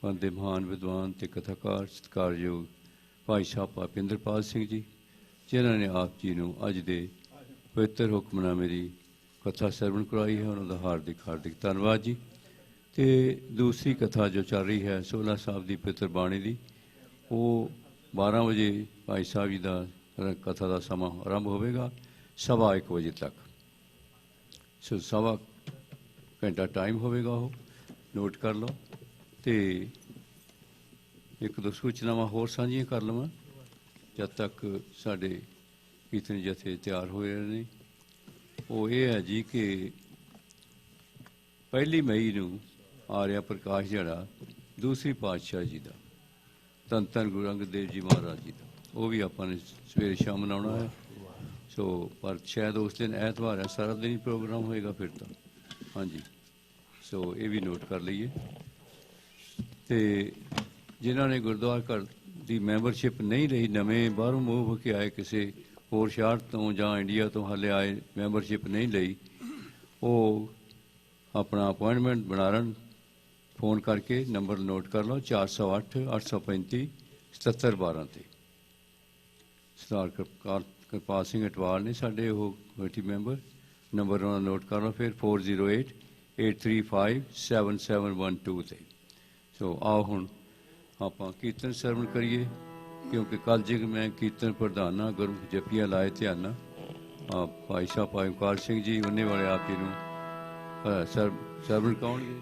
ਪੰਥ ਦੇ ਮਹਾਨ ਵਿਦਵਾਨ ਤੇ ਕਥਾਕਾਰ ਸਤਿਕਾਰਯੋਗ ਭਾਈ ਸਾਹਿਬ ਭੁਪਿੰਦਰਪਾਲ ਸਿੰਘ ਜੀ, ਜਿਨ੍ਹਾਂ ਨੇ ਆਪ ਜੀ ਨੂੰ ਅੱਜ ਦੇ ਪਵਿੱਤਰ ਹੁਕਮਨਾਮੇ ਦੀ ਕਥਾ ਸਰਵਣ ਕਰਵਾਈ ਹੈ। ਉਹਨਾਂ ਦਾ ਹਾਰਦਿਕ ਹਾਰਦਿਕ ਧੰਨਵਾਦ ਜੀ। ਤੇ ਦੂਸਰੀ ਕਥਾ ਜੋ ਚੱਲ ਰਹੀ ਹੈ 16 ਸਾਹਿਬ ਦੀ ਪਵਿੱਤਰ ਬਾਣੀ ਦੀ, ਉਹ 12 ਵਜੇ ਭਾਈ ਸਾਹਿਬ ਜੀ ਦਾ ਕਥਾ ਦਾ ਸਮਾਂ ਆਰੰਭ ਹੋਵੇਗਾ, 1:15 ਵਜੇ ਤੱਕ। ਸੋ 1.25 ਘੰਟਾ ਟਾਈਮ ਹੋਵੇਗਾ, ਉਹ ਨੋਟ ਕਰ ਲਓ। ਤੇ ਇੱਕ ਦੋ ਸੂਚਨਾਵਾਂ ਹੋਰ ਸਾਂਝੀਆਂ ਕਰ ਲਵਾਂ ਜਦ ਤੱਕ ਸਾਡੇ ਕੀਰਤਨ ਜਥੇ ਤਿਆਰ ਹੋਏ ਨੇ। ਉਹ ਇਹ ਹੈ ਜੀ ਕਿ 1 ਮਈ ਨੂੰ ਆਰਿਆ ਪ੍ਰਕਾਸ਼ ਜਿਹੜਾ ਦੂਸਰੀ ਪਾਤਸ਼ਾਹ ਜੀ ਦਾ, ਧੰਨ ਧੰਨ ਗੁਰੂ ਅੰਗਦ ਦੇਵ ਜੀ ਮਹਾਰਾਜ ਜੀ ਦਾ, ਉਹ ਵੀ ਆਪਾਂ ਨੇ ਸਵੇਰੇ ਸ਼ਾਮ ਮਨਾਉਣਾ ਹੈ। ਸੋ ਪਰ ਸ਼ਾਇਦ ਉਸ ਦਿਨ ਐਤਵਾਰ ਹੈ, ਸਾਰਾ ਦਿਨ ਹੀ ਪ੍ਰੋਗਰਾਮ ਹੋਏਗਾ ਫਿਰ ਤਾਂ। ਹਾਂਜੀ, ਸੋ ਇਹ ਵੀ ਨੋਟ ਕਰ ਲਈਏ। ਤੇ ਜਿਨ੍ਹਾਂ ਨੇ ਗੁਰਦੁਆਰਾ ਘਰ ਦੀ ਮੈਂਬਰਸ਼ਿਪ ਨਹੀਂ ਲਈ, ਨਵੇਂ ਬਾਹਰੋਂ ਮੂਵ ਹੋ ਕੇ ਆਏ, ਕਿਸੇ ਹੋਰ ਸ਼ਹਿਰ ਤੋਂ ਜਾਂ ਇੰਡੀਆ ਤੋਂ ਹਾਲੇ ਆਏ, ਮੈਂਬਰਸ਼ਿਪ ਨਹੀਂ ਲਈ, ਉਹ ਆਪਣਾ ਅਪਾਇੰਟਮੈਂਟ ਬਣਾ ਲੈਣ ਫੋਨ ਕਰਕੇ। ਨੰਬਰ ਨੋਟ ਕਰ ਲਓ 408 835 7712 ਤੇ। ਸਰਦਾਰ ਕਿਰਪਾਲ ਸਿੰਘ ਅਟਵਾਲ ਨੇ ਸਾਡੇ ਉਹ ਕਮੇਟੀ ਮੈਂਬਰ। ਨੰਬਰ ਉਹਨਾਂ ਨੋਟ ਕਰ ਲਓ ਫਿਰ 408 835 7712 ਤੇ। ਸੋ ਆਓ ਹੁਣ ਆਪਾਂ ਕੀਰਤਨ ਸਰਵਣ ਕਰੀਏ, ਕਿਉਂਕਿ ਕੱਲ੍ਹ ਜੇ ਮੈਂ ਕੀਰਤਨ ਪ੍ਰਧਾਨਾ ਗੁਰਮੁਖ ਜਪੀਆਂ ਲਾਏ ਧਿਆਨ ਨਾਲ ਭਾਈ ਸਾਹਿਬ ਭਾਈ ਓਮਕਾਰ ਸਿੰਘ ਜੀ ਉਹਨੇ ਵਾਲੇ ਆਪ ਜੀ ਨੂੰ ਸਰਵਣ ਕਰਾਉਣਗੇ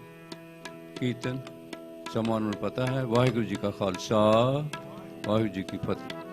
ਕੀਰਤਨ। ਸਮਾਂ ਨੂੰ ਪਤਾ ਹੈ। ਵਾਹਿਗੁਰੂ ਜੀ ਕਾ ਖਾਲਸਾ ਵਾਹਿਗੁਰੂ ਜੀ ਕੀ ਫਤਿਹ।